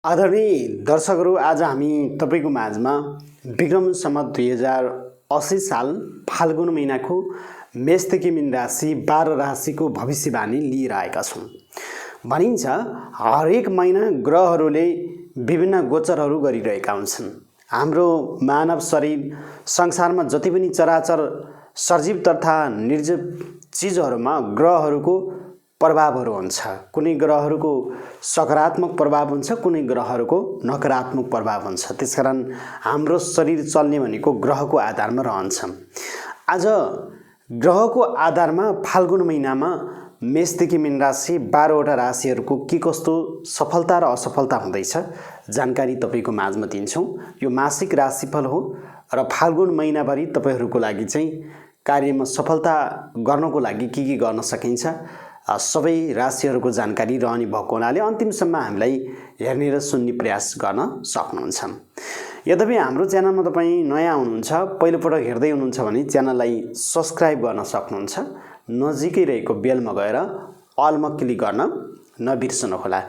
आदरणीय दर्शकहरू, आज हामी तपाईँको माझमा विक्रम सम्वत 2080 साल फाल्गुन महिनाको मेषदेखि मीन राशि 12 राशिको भविष्यवाणी लिएर आएका छौँ। भनिन्छ हरेक महिना ग्रहहरूले विभिन्न गोचरहरू गरिरहेका हुन्छन्। हाम्रो मानव शरीर संसारमा जति पनि चराचर सजीव तथा निर्जीव चिजहरूमा ग्रहहरूको प्रभावहरू हुन्छ। कुनै ग्रहहरूको सकारात्मक प्रभाव हुन्छ, कुनै ग्रहहरूको नकारात्मक प्रभाव हुन्छ। त्यसकारण हाम्रो शरीर चल्ने भनेको ग्रहको आधारमा रहन्छ। आज ग्रहको आधारमा फाल्गुन महिनामा मेषदेखि मीन राशि 12वटा राशिहरूको के कस्तो सफलता र असफलता हुँदैछ जानकारी तपाईँको माझमा दिन्छौँ। यो मासिक राशिफल हो र फाल्गुन महिनाभरि तपाईँहरूको लागि चाहिँ कार्यमा सफलता गर्नको लागि के गर्न सकिन्छ सबै राशिहरूको जानकारी रहने भएको हुनाले अन्तिमसम्म हामीलाई हेर्ने र सुन्ने प्रयास गर्न सक्नुहुन्छ। यद्यपि हाम्रो च्यानलमा तपाईँ नयाँ हुनुहुन्छ, पहिलोपटक हेर्दै हुनुहुन्छ भने च्यानललाई सब्सक्राइब गर्न सक्नुहुन्छ। नजिकै रहेको बेलमा गएर अलमा क्लिक गर्न नबिर्सनुहोला।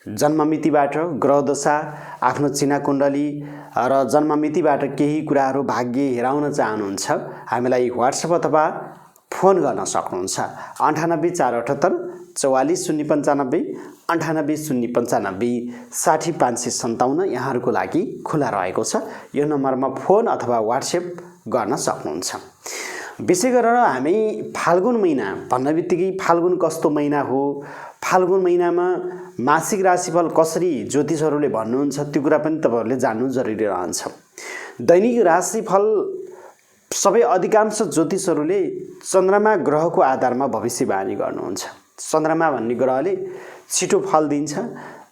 जन्ममितिबाट ग्रहदशा, आफ्नो चिना कुण्डली र जन्ममितिबाट केही कुराहरू भाग्य हेराउन चाहनुहुन्छ हामीलाई व्हाट्सएप अथवा फोन गर्न सक्नुहुन्छ। 98 478 44 095 98 095 60 557 यहाँहरूको लागि खुला रहेको छ। यो नम्बरमा फोन अथवा व्हाट्सएप गर्न सक्नुहुन्छ। विशेष गरेर हामी फाल्गुन महिना भन्ने बित्तिकै फाल्गुन कस्तो महिना हो, फाल्गुन महिनामा मासिक राशिफल कसरी ज्योतिषहरूले भन्नुहुन्छ त्यो कुरा पनि तपाईँहरूले जान्नु जरुरी रहन्छ। दैनिक राशिफल सबै अधिकांश ज्योतिषहरूले चन्द्रमा ग्रहको आधारमा भविष्यवाणी गर्नुहुन्छ। चन्द्रमा भन्ने ग्रहले छिटो फल दिन्छ।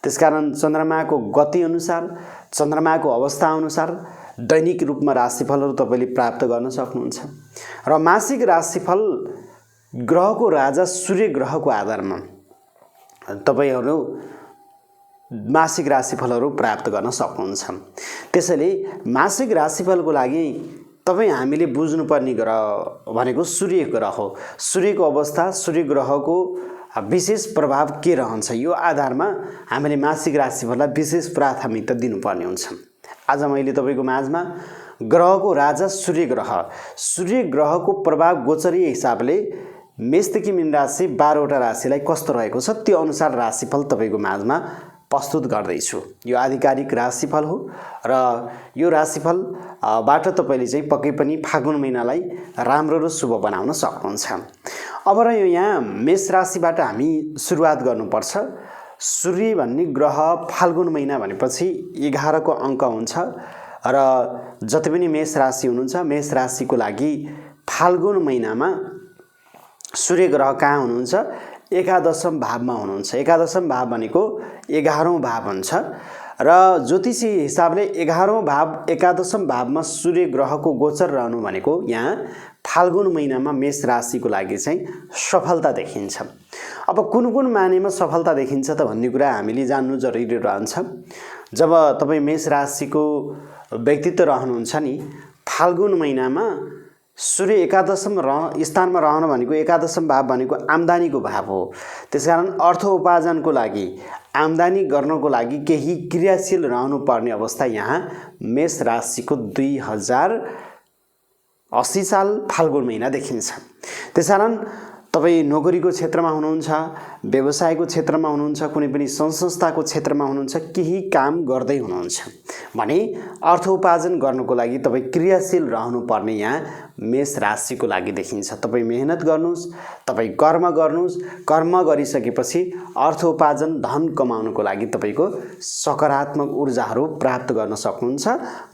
त्यसकारण चन्द्रमाको गति अनुसार, चन्द्रमाको अवस्था अनुसार दैनिक रूपमा राशिफलहरू तपाईँले प्राप्त गर्न सक्नुहुन्छ। र मासिक राशिफल ग्रहको राजा सूर्य ग्रहको आधारमा तपाईँहरू मासिक राशिफलहरू प्राप्त गर्न सक्नुहुन्छ। त्यसैले मासिक राशिफलको लागि तपाईँ हामीले बुझ्नुपर्ने ग्रह भनेको सूर्य ग्रह हो। सूर्यको अवस्था, सूर्य ग्रहको विशेष प्रभाव के रहन्छ यो आधारमा हामीले मासिक राशिफललाई विशेष प्राथमिकता दिनुपर्ने हुन्छ। आज मैले तपाईँको माझमा ग्रहको राजा सूर्य ग्रहको प्रभाव गोचरीय हिसाबले मेषदेखि मीन राशि 12वटा राशिलाई कस्तो रहेको छ त्यो अनुसार राशिफल तपाईँको माझमा प्रस्तुत गर्दैछु। यो आधिकारिक राशिफल हो र यो राशिफलबाट तपाईँले चाहिँ पक्कै पनि फाल्गुन महिनालाई राम्रो र शुभ बनाउन सक्नुहुन्छ। अब र यो यहाँ मेष राशिबाट हामी सुरुवात गर्नुपर्छ। सूर्य भन्ने ग्रह फाल्गुन महिना भनेपछि 11 को अङ्क हुन्छ र जति पनि मेष राशि हुनुहुन्छ, मेष राशिको लागि फाल्गुन महिनामा सूर्य ग्रह कहाँ हुनुहुन्छ? एकादशम भावमा हुनुहुन्छ। एकादशम भाव भनेको 11औं भाव हुन्छ र ज्योतिषी हिसाबले 11औं भाव एकादशम भावमा सूर्य ग्रहको गोचर रहनु भनेको यहाँ फाल्गुन महिनामा मेष राशिको लागि चाहिँ सफलता देखिन्छ। अब कुन मानेमा सफलता देखिन्छ त भन्ने कुरा हामीले जान्नु जरुरी रहन्छ। जब तपाईँ मेष राशिको व्यक्तित्व रहनुहुन्छ नि, फाल्गुन महिनामा सूर्य एकादशम स्थानमा रहनु भनेको एकादशम भाव भनेको आम्दानीको भाव हो। त्यसकारण अर्थ उपार्जनको लागि, आम्दानी गर्नको लागि केही क्रियाशील रहनुपर्ने अवस्था यहाँ मेष राशिको 2080 साल फाल्गुन महिना देखिन्छ। त्यसकारण तपाईँ नोकरीको क्षेत्रमा हुनुहुन्छ, व्यवसायको क्षेत्रमा हुनुहुन्छ, कुनै पनि संस्थाको क्षेत्रमा हुनुहुन्छ, केही काम गर्दै हुनुहुन्छ भने अर्थ उपार्जन गर्नको लागि तपाईँ क्रियाशील रहनुपर्ने यहाँ मेष राशिको लागि देखिन्छ। तपाईँ मेहनत गर्नुहोस्, तपाईँ कर्म गर्नुहोस्, कर्म गरिसकेपछि अर्थ उपार्जन धन कमाउनको लागि तपाईँको सकारात्मक ऊर्जाहरू प्राप्त गर्न सक्नुहुन्छ।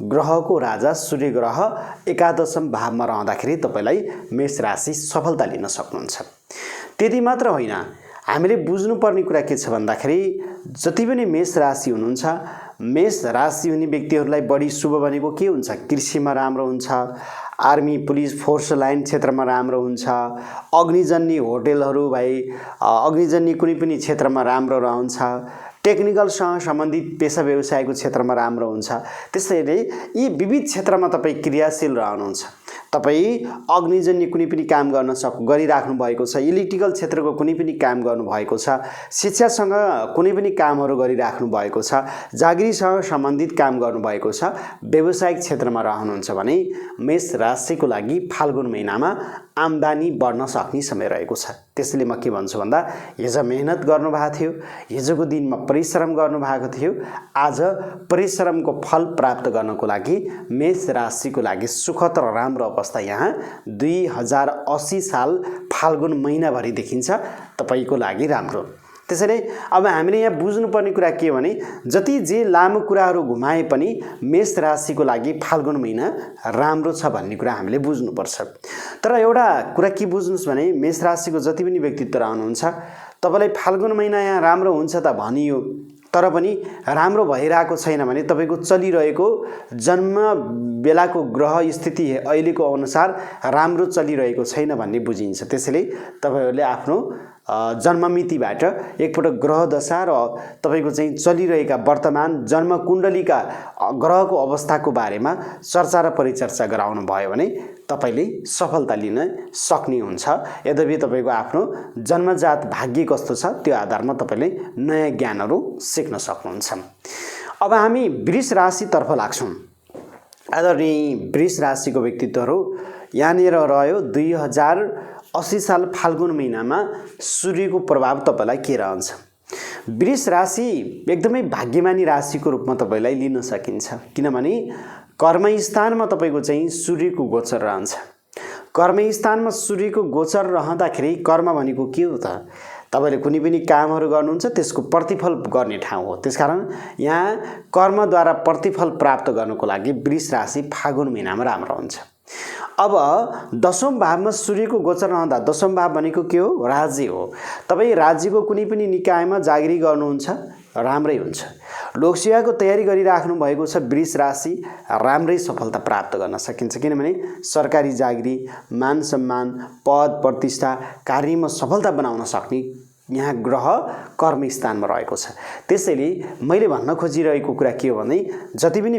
ग्रहको राजा सूर्य ग्रह एकादशम भावमा रहँदाखेरि तपाईँलाई मेष राशि सफलता लिन सक्नुहुन्छ। त्यति मात्र होइन, हामीले बुझ्नुपर्ने कुरा के छ भन्दाखेरि जति पनि मेष राशि हुनुहुन्छ, मेष राशि हुने व्यक्तिहरूलाई बढी शुभ भनेको के हुन्छ? कृषिमा राम्रो हुन्छ, आर्मी, पुलिस, फोर्स लाइन क्षेत्रमा राम्रो हुन्छ, अग्निजन्य होटलहरू भए, अग्निजन्य कुनै पनि क्षेत्रमा राम्रो रहन्छ, टेक्निकलसँग सम्बन्धित पेसा व्यवसायको क्षेत्रमा राम्रो हुन्छ। त्यसैले यी विविध क्षेत्रमा तपाईँ क्रियाशील रहनुहुन्छ। तपाईँ अग्निजन्य कुनै पनि काम गरिराख्नु भएको छ, इलेक्ट्रिकल क्षेत्रको कुनै पनि काम गर्नुभएको छ, शिक्षासँग कुनै पनि कामहरू गरिराख्नु भएको छ, जागिरीसँग सम्बन्धित काम गर्नुभएको छ, व्यावसायिक क्षेत्रमा रहनुहुन्छ भने मेष राशिको लागि फाल्गुन महिनामा आम्दानी बढ्न सक्ने समय रहेको छ। त्यसैले म के भन्छु भन्दा हिजो मेहनत गर्नुभएको थियो, हिजोको दिनमा परिश्रम गर्नुभएको थियो, आज परिश्रमको फल प्राप्त गर्नको लागि मेष राशिको लागि सुखद र राम्रो अवस्था यहाँ 2080 साल फाल्गुन महिनाभरि देखिन्छ तपाईको लागि राम्रो। त्यसैले अब हामीले यहाँ बुझ्नुपर्ने कुरा के हो भने जति जे लामो कुराहरू घुमाए पनि मेष राशिको लागि फाल्गुन महिना राम्रो छ भन्ने कुरा हामीले बुझ्नुपर्छ। तर एउटा कुरा के बुझ्नुस् भने मेष राशिको जति पनि व्यक्तित्व रहनुहुन्छ तपाईलाई फाल्गुन महिना यहाँ राम्रो हुन्छ त भनियो, तर पनि राम्रो भइरहेको छैन भने तपाईको चलिरहेको जन्म बेलाको ग्रह स्थिति अहिलेको अनुसार राम्रो चलिरहेको छैन भन्ने बुझिन्छ। त्यसैले तपाईहरुले आफ्नो जन्ममितिबाट एकपटक ग्रह दशा र तपाईको चाहिँ चलिरहेका वर्तमान जन्म कुण्डलीका ग्रहको अवस्थाको बारेमा चर्चा र परिचर्चा गराउनु भयो भने तपाईले सफलता लिन सक्ने हुन्छ। यद्यपि तपाईको आफ्नो जन्मजात भाग्य कस्तो छ त्यो आधारमा तपाईले नयाँ ज्ञानहरू सिक्न सक्नुहुन्छ। अब हामी वृष राशि तर्फ लाग्छौं। आदरणीय वृष राशिको व्यक्तित्वहरू यहाँनिर रह्यो 2080 साल फाल्गुन महिनामा सूर्यको प्रभाव तपाईलाई के रहन्छ। वृष राशि एकदमै भाग्यमानी राशिको रूपमा तपाईलाई लिन सकिन्छ, किनभने कर्मस्थानमा तपाईको चाहिँ सूर्यको गोचर रहन्छ। कर्मस्थानमा सूर्यको गोचर रहँदाखेरि कर्म भनेको के हो त? तपाईले कुनै पनि कामहरू गर्नुहुन्छ त्यसको प्रतिफल गर्ने ठाउँ हो। त्यसकारण यहाँ कर्मद्वारा प्रतिफल प्राप्त गर्नको लागि वृष राशि फाल्गुन महिनामा राम्रो हुन्छ। अब दशौं भावमा सूर्यको गोचर रहँदा, दशौं भाव भनेको के हो? राज्य हो। तपाई राज्यको कुनै पनि निकायमा जागिरी गर्नुहुन्छ राम्रै हुन्छ। लोकसेवाको तयारी गरिराख्नु भएको छ वृष राशि, राम्रै सफलता प्राप्त गर्न सकिन्छ, किनभने सरकारी जागिरी, मान सम्मान, पद प्रतिष्ठा, कार्यमा सफलता बनाउन सक्ने यहाँ ग्रह कर्मस्थानमा रहेको छ। त्यसैले मैले भन्न खोजिरहेको कुरा के हो भने जति पनि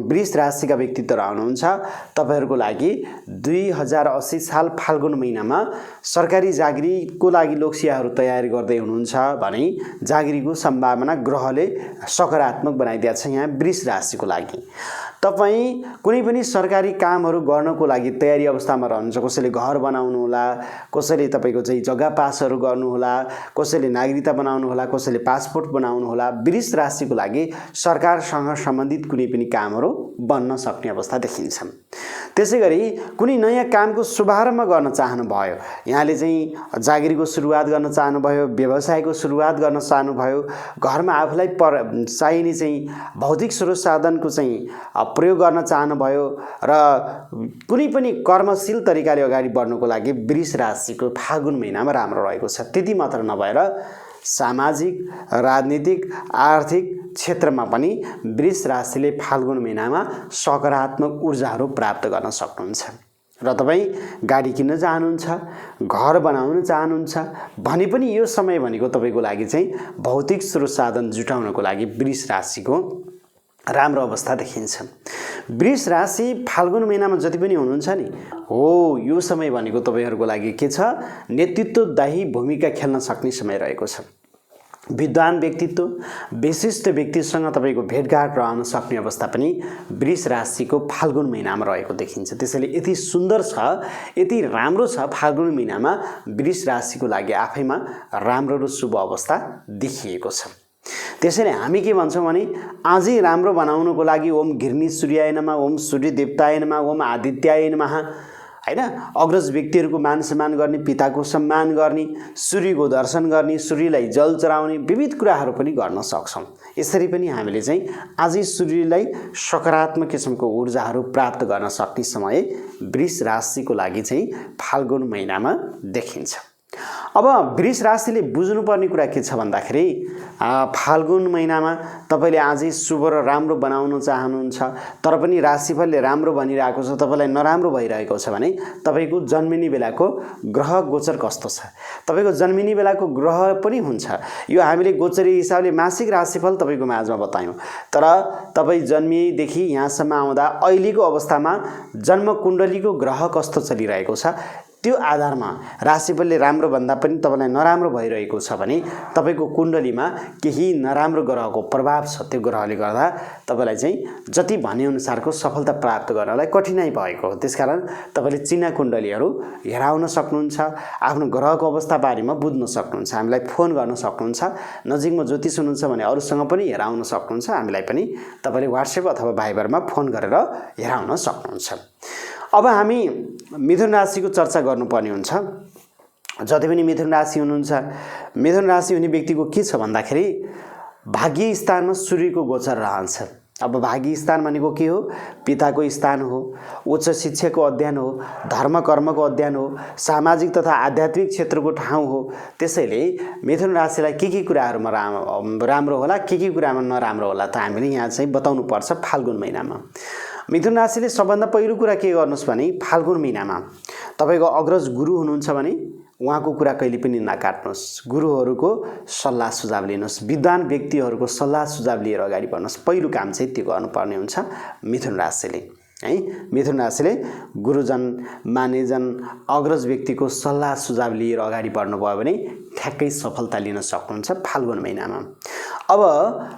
वृष राशिका व्यक्तित्व रहनुहुन्छ तपाईहरुको लागि 2080 साल फाल्गुन महिनामा सरकारी जागिरीको लागि लोकसेवाहरू तयारी गर्दै हुनुहुन्छ भने जागिरीको सम्भावना ग्रहले सकारात्मक बनाइदिएको छ यहाँ वृष राशिको लागि। तपाई कुनै पनि सरकारी कामहरू गर्नको लागि तयारी अवस्थामा रहनुहुन्छ। कसैले घर बनाउनु होला, कसैले तपाईको चाहिँ जग्गा पासहरू गर्नु होला, कसैले नागरिकता बनाउनु होला, कसैले पासपोर्ट बनाउनु होला। वृष राशिको लागि सरकारसँग सम्बन्धित कुनै पनि कामहरू बन्न सक्ने अवस्था देखिन्छ। त्यसैगरी कुनै नयाँ कामको शुभारम्भ गर्न चाहनुभयो, यहाँले चाहिँ जागिरीको सुरुवात गर्न चाहनुभयो, व्यवसायको सुरुवात गर्न चाहनुभयो, घरमा आफूलाई चाहिने चाहिँ भौतिक स्रोत साधनको चाहिँ प्रयोग गर्न चाहनुभयो र कुनै पनि कर्मशील तरिकाले अगाडि बढ्नको लागि वृष राशिको फाल्गुन महिनामा राम्रो रहेको छ। त्यति मात्र नभएर सामाजिक, राजनीतिक, आर्थिक क्षेत्रमा पनि वृष राशिले फाल्गुन महिनामा सकारात्मक ऊर्जाहरू प्राप्त गर्न सक्नुहुन्छ। र तपाई गाडी किन्न चाहनुहुन्छ, घर बनाउन चाहनुहुन्छ भने पनि यो समय भनेको तपाईको लागि चाहिँ भौतिक स्रोत साधन जुटाउनको लागि वृष राशिको राम्रो अवस्था देखिन्छ। वृष राशि फाल्गुन महिनामा जति पनि हुनुहुन्छ नि हो यो समय भनेको तपाईहरुको लागि के छ? नेतृत्वदायी भूमिका खेल्न सक्ने समय रहेको छ। विद्वान व्यक्तित्व, विशिष्ट व्यक्तिसँग तपाईको भेटघाट रहन सक्ने अवस्था पनि वृष राशिको फाल्गुन महिनामा रहेको देखिन्छ। त्यसैले यति सुन्दर छ, यति राम्रो छ फाल्गुन महिनामा वृष राशिको लागि आफैमा राम्रो र शुभ अवस्था देखिएको छ। त्यसैले हामी के भन्छौं भने आजै राम्रो बनाउनको लागि ओम घिर्नी सूर्याय नमः, ओम सूर्य देवताय नमः, ओम आदित्याय नमः हैन, अग्रज व्यक्तिहरूको मान सम्मान गर्ने, पिताको सम्मान गर्ने, सूर्यको दर्शन गर्ने, सूर्यलाई जल चढाउने विविध कुराहरू पनि गर्न सक्छौं। यसरी पनि हामीले चाहिँ आजै सूर्यलाई सकारात्मक किसिमको ऊर्जाहरू प्राप्त गर्न सक्ने समय वृष राशिको लागि चाहिँ फाल्गुन महिनामा देखिन्छ। अब वृष राशिले बुझ्नुपर्ने कुरा के छ भन्दाखेरि फाल्गुन महिनामा तपाईँले आजै शुभ र राम्रो बनाउन चाहनुहुन्छ तर पनि राशिफलले राम्रो भनिरहेको छ तपाईँलाई नराम्रो भइरहेको छ भने तपाईँको जन्मिने बेलाको ग्रह गोचर कस्तो छ तपाईँको जन्मिने बेलाको ग्रह पनि हुन्छ। यो हामीले गोचरी हिसाबले मासिक राशिफल तपाईँको माझमा बतायौँ तर तपाईँ जन्मिएदेखि यहाँसम्म आउँदा अहिलेको अवस्थामा जन्म कुण्डलीको ग्रह कस्तो चलिरहेको छ त्यो आधारमा राशिफलले राम्रो भन्दा पनि तपाईँलाई नराम्रो भइरहेको छ भने तपाईँको कुण्डलीमा केही नराम्रो ग्रहको प्रभाव छ। त्यो ग्रहले गर्दा तपाईँलाई चाहिँ जति भनेअनुसारको सफलता प्राप्त गर्नलाई कठिनाइ भएको हो। त्यसकारण तपाईँले चिन्ह कुण्डलीहरू हेराउन सक्नुहुन्छ, आफ्नो ग्रहको अवस्था बारेमा बुझ्न सक्नुहुन्छ, हामीलाई फोन गर्न सक्नुहुन्छ। नजिकमा ज्योतिष हुनुहुन्छ भने अरूसँग पनि हेराउन सक्नुहुन्छ, हामीलाई पनि तपाईँले व्हाट्सएप अथवा भाइबरमा फोन गरेर हेराउन सक्नुहुन्छ। अब हामी मिथुन राशिको चर्चा गर्नुपर्ने हुन्छ। जति पनि मिथुन राशि हुनुहुन्छ, मिथुन राशि हुने व्यक्तिको के छ भन्दाखेरि भाग्य स्थानमा सूर्यको गोचर रहन्छ। अब भाग्य स्थान भनेको के हो? पिताको स्थान हो, उच्च शिक्षाको अध्ययन हो, धर्म कर्मको अध्ययन हो, सामाजिक तथा आध्यात्मिक क्षेत्रको ठाउँ हो। त्यसैले मिथुन राशिलाई के कुराहरूमा राम्रो होला, के कुरामा नराम्रो होला त हामीले यहाँ चाहिँ बताउनु पर्छ। फाल्गुन महिनामा मिथुन राशिले सबभन्दा पहिलो कुरा के गर्नुहोस् भने फाल्गुन महिनामा तपाईँको अग्रज गुरु हुनुहुन्छ भने उहाँको कुरा कहिले पनि नकाट्नुहोस्। गुरुहरूको सल्लाह सुझाव लिनुहोस्, विद्वान व्यक्तिहरूको सल्लाह सुझाव लिएर अगाडि बढ्नुहोस्। पहिलो काम चाहिँ त्यो गर्नुपर्ने हुन्छ मिथुन राशिले है। मिथुन राशिले गुरुजन, मान्यजन, अग्रज व्यक्तिको सल्लाह सुझाव लिएर अगाडि बढ्नुभयो भने ठ्याक्कै सफलता लिन सक्नुहुन्छ फाल्गुन महिनामा। अब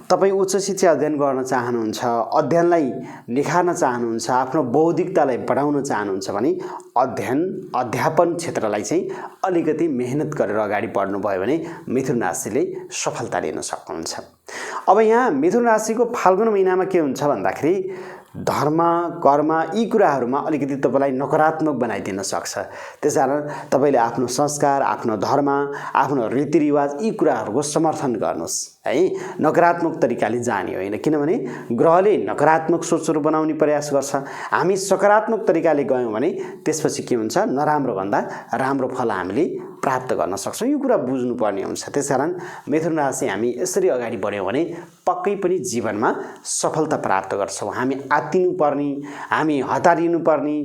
तपाईँ उच्च शिक्षा अध्ययन गर्न चाहनुहुन्छ, अध्ययनलाई निखार्न चाहनुहुन्छ, आफ्नो बौद्धिकतालाई बढाउन चाहनुहुन्छ भने अध्यापन क्षेत्रलाई चाहिँ अलिकति मेहनत गरेर अगाडि बढ्नुभयो भने मिथुन राशिले सफलता लिन सक्नुहुन्छ। अब यहाँ मिथुन राशिको फाल्गुन महिनामा के हुन्छ भन्दाखेरि धर्म कर्म यी कुराहरूमा अलिकति तपाईँलाई नकारात्मक बनाइदिन सक्छ। त्यसकारण तपाईँले आफ्नो संस्कार, आफ्नो धर्म, आफ्नो रीतिरिवाज यी कुराहरूको समर्थन गर्नुहोस् है। नकारात्मक तरिकाले जाने होइन, किनभने ग्रहले नकारात्मक सोचहरू बनाउने प्रयास गर्छ। हामी सकारात्मक तरिकाले गयौँ भने त्यसपछि के हुन्छ, नराम्रो भन्दा राम्रो फल हामीले प्राप्त गर्न सक्छौँ। यो कुरा बुझ्नुपर्ने हुन्छ। त्यसकारण मिथुन राशि हामी यसरी अगाडि बढ्यौँ भने पक्कै पनि जीवनमा सफलता प्राप्त गर्छौँ। हामी आत्तिनुपर्ने, हामी हतारिनुपर्ने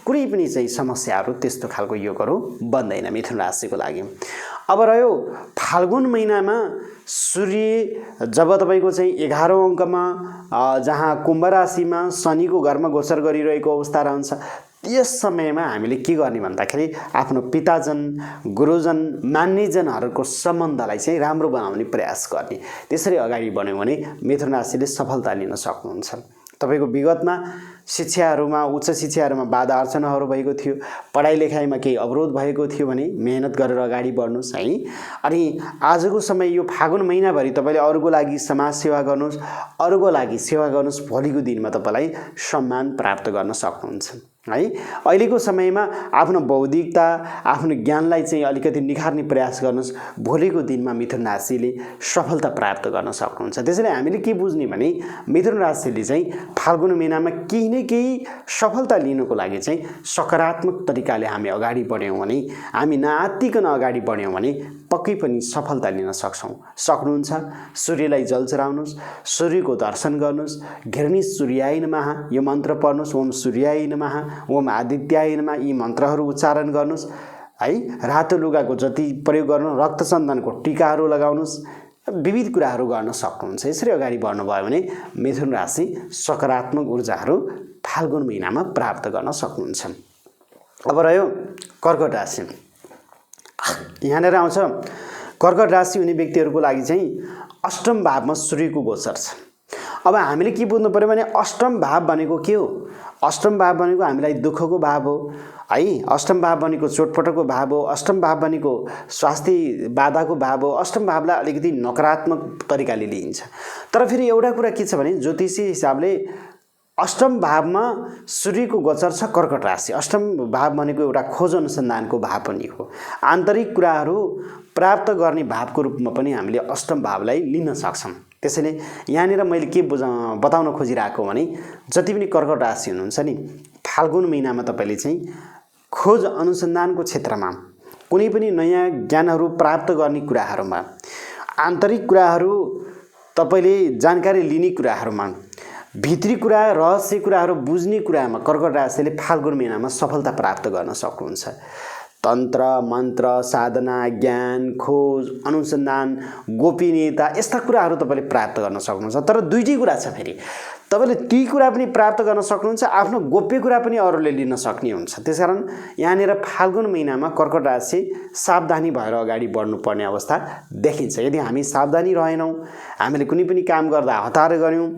कुनै पनि चाहिँ समस्याहरू त्यस्तो खालको योगहरू बन्दैन मिथुन राशिको लागि। अब रह्यो फाल्गुन महिनामा सूर्य जब तपाईँको चाहिँ 11औं अङ्कमा जहाँ कुम्भ राशिमा शनिको घरमा गोचर गरिरहेको अवस्था रहन्छ, यस समयमा हामीले के गर्ने भन्दाखेरि आफ्नो पिताजन, गुरुजन, मान्यजनहरूको सम्बन्धलाई चाहिँ राम्रो बनाउने प्रयास गर्ने। त्यसरी अगाडि बढ्यौँ भने मिथुन राशिले सफलता लिन सक्नुहुन्छ। तपाईँको विगतमा शिक्षाहरूमा, उच्च शिक्षाहरूमा बाधा अर्चनाहरू भएको थियो, पढाइ लेखाइमा केही अवरोध भएको थियो भने मेहनत गरेर अगाडि बढ्नुहोस् है। अनि आजको समय यो फागुन महिनाभरि तपाईँले अरूको लागि समाज सेवा गर्नुहोस्, अरूको लागि सेवा गर्नुहोस्, भोलिको दिनमा तपाईँलाई सम्मान प्राप्त गर्न सक्नुहुन्छ है। अहिलेको समयमा आफ्नो बौद्धिकता, आफ्नो ज्ञानलाई चाहिँ अलिकति निखार्ने प्रयास गर्नुहोस्, भोलिको दिनमा मिथुन राशिले सफलता प्राप्त गर्न सक्नुहुन्छ। त्यसैले हामीले के बुझ्ने भने मिथुन राशिले चाहिँ फाल्गुन महिनामा केही न केही सफलता लिनुको लागि चाहिँ सकारात्मक तरिकाले हामी अगाडि बढ्यौँ भने, हामी नआत्तिकन अगाडि बढ्यौँ भने पक्कै पनि सफलता लिन सक्नुहुन्छ। सूर्यलाई जल चढाउनुहोस्, सूर्यको दर्शन गर्नुहोस्, घृणी सूर्याय नमः यो मन्त्र पढ्नुहोस्, ओम सूर्याय नमः, ओम आदित्याय नमः यी मन्त्रहरू उच्चारण गर्नुहोस् है। रातो लुगाको जति प्रयोग गर्नु, रक्तचन्दनको टीकाहरू लगाउनुहोस्, विविध कुराहरू गर्न सक्नुहुन्छ। यसरी अगाडि बढ्नुभयो भने मिथुन राशि सकारात्मक ऊर्जाहरू फाल्गुन महिनामा प्राप्त गर्न सक्नुहुन्छ। अब रह्यो कर्कट राशि। यहाँनिर आउँछ कर्कट राशि हुने व्यक्तिहरूको लागि चाहिँ अष्टम भावमा सूर्यको गोचर छ। अब हामीले के बुझ्नु पर्यो भने अष्टम भाव भनेको के हो? अष्टम भाव भनेको हामीलाई दुःखको भाव हो है। अष्टम भाव भनेको चोटपटकको भाव हो। अष्टम भाव भनेको स्वास्थ्य बाधाको भाव हो। अष्टम भावलाई अलिकति नकारात्मक तरिकाले लिइन्छ। तर फेरि एउटा कुरा के छ भने ज्योतिषी हिसाबले अष्टम भावमा सूर्यको गोचर छ कर्कट राशि। अष्टम भाव भनेको एउटा खोज अनुसन्धानको भाव पनि हो। आन्तरिक कुराहरू प्राप्त गर्ने भावको रूपमा पनि हामीले अष्टम भावलाई लिन सक्छौँ। त्यसैले यहाँनिर मैले के बताउन खोजिरहेको भने जति पनि कर्कट राशि हुनुहुन्छ नि, फाल्गुन महिनामा तपाईँले चाहिँ खोज अनुसन्धानको क्षेत्रमा कुनै पनि नयाँ ज्ञानहरू प्राप्त गर्ने कुराहरूमा, आन्तरिक कुराहरू तपाईँले जानकारी लिने कुराहरूमा, भित्री कुरा रहस्य कुराहरू बुझ्ने कुरामा कर्कट राशिले फाल्गुन महिनामा सफलता प्राप्त गर्न सक्नुहुन्छ। तन्त्र मन्त्र साधना ज्ञान खोज अनुसन्धान गोपनीयता यस्ता कुराहरू तपाईँले प्राप्त गर्न सक्नुहुन्छ। तर दुईटै कुरा छ, फेरि तपाईँले ती कुरा पनि प्राप्त गर्न सक्नुहुन्छ, आफ्नो गोप्य कुरा पनि अरूले लिन सक्ने हुन्छ। त्यसकारण यहाँनिर फाल्गुन महिनामा कर्कट राशि सावधानी भएर अगाडि बढ्नुपर्ने अवस्था देखिन्छ। यदि हामी सावधानी रहेनौँ, हामीले कुनै पनि काम गर्दा हतार गऱ्यौँ,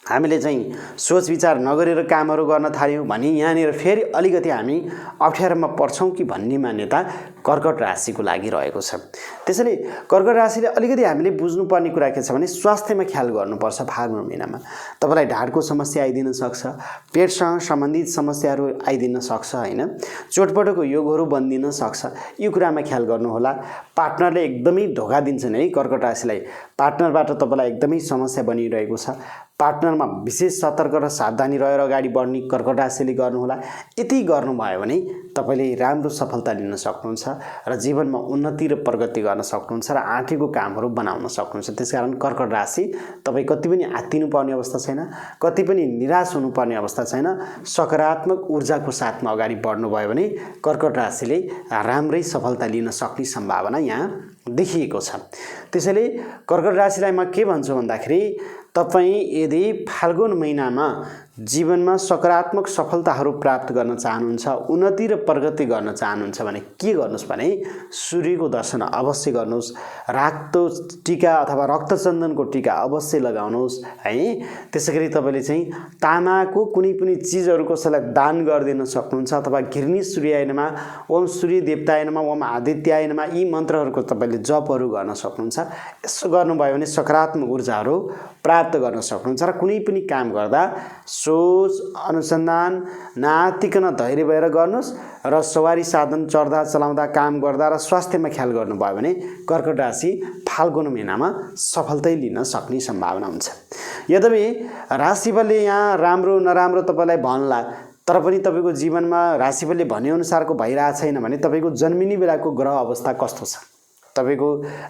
हामीले चाहिँ सोच विचार नगरेर कामहरू गर्न थाल्यौँ भने यहाँनिर फेरि अलिकति हामी अप्ठ्यारोमा पर्छौँ कि भन्ने मान्यता कर्कट राशिको लागि रहेको छ। त्यसैले कर्कट राशिले अलिकति हामीले बुझ्नुपर्ने कुरा के छ भने स्वास्थ्यमा ख्याल गर्नुपर्छ। फाल्गुन महिनामा तपाईँलाई ढाडको समस्या आइदिन सक्छ, पेटसँग सम्बन्धित समस्याहरू आइदिन सक्छ, होइन, चोटपटकको योगहरू बन्दिन सक्छ। यो कुरामा ख्याल गर्नुहोला। पार्टनरले एकदमै धोका दिन्छन् है कर्कट राशिलाई, पार्टनरबाट तपाईँलाई एकदमै समस्या बनिरहेको छ। पार्टनरमा विशेष सतर्क र सावधानी रहेर अगाडि बढ्ने कर्कट राशिले गर्नुहोला। यति गर्नुभयो भने तपाईँले राम्रो सफलता लिन सक्नुहुन्छ र जीवनमा उन्नति र प्रगति गर्न सक्नुहुन्छ र आँटेको कामहरू बनाउन सक्नुहुन्छ। त्यसकारण कर्कट राशि तपाईँ कति पनि आत्तिनु पर्ने अवस्था छैन, कति पनि निराश हुनुपर्ने अवस्था छैन। सकारात्मक ऊर्जाको साथमा अगाडि बढ्नुभयो भने कर्कट राशिले राम्रै सफलता लिन सक्ने सम्भावना यहाँ देखिएको छ। त्यसैले कर्कट राशिलाई म के भन्छु भन्दाखेरि तपाईँ यदि फाल्गुन महिनामा जीवनमा सकारात्मक सफलताहरू प्राप्त गर्न चाहनुहुन्छ, उन्नति र प्रगति गर्न चाहनुहुन्छ भने के गर्नुहोस् भने सूर्यको दर्शन अवश्य गर्नुहोस्, रातो टीका अथवा रक्तचन्दनको टीका अवश्य लगाउनुहोस् है। त्यसैगरी तपाईँले चाहिँ तामाको कुनै पनि चिजहरू कसैलाई दान गरिदिन सक्नुहुन्छ अथवा घिर्नी सूर्याय नमः, ओम सूर्य देवताय नमः, ओम आदित्याय नमः, यी मन्त्रहरूको तपाईँले जपहरू गर्न सक्नुहुन्छ। यसो गर्नुभयो भने सकारात्मक ऊर्जाहरू प्राप्त गर्न सक्नुहुन्छ र कुनै पनि काम गर्दा सोच अनुसन्धान नातिकन धैर्य भएर गर्नुहोस् र सवारी साधन चढ्दा चलाउँदा काम गर्दा र स्वास्थ्यमा ख्याल गर्नुभयो भने कर्कट राशि फाल्गुन महिनामा सफलता लिन सक्ने सम्भावना हुन्छ। यद्यपि राशिफलले यहाँ राम्रो नराम्रो तपाईँलाई भन्ला, तर पनि तपाईँको जीवनमा राशिफलले भनेअनुसारको भइरहेको छैन भने तपाईँको जन्मिने बेलाको ग्रह अवस्था कस्तो छ, तपाईँको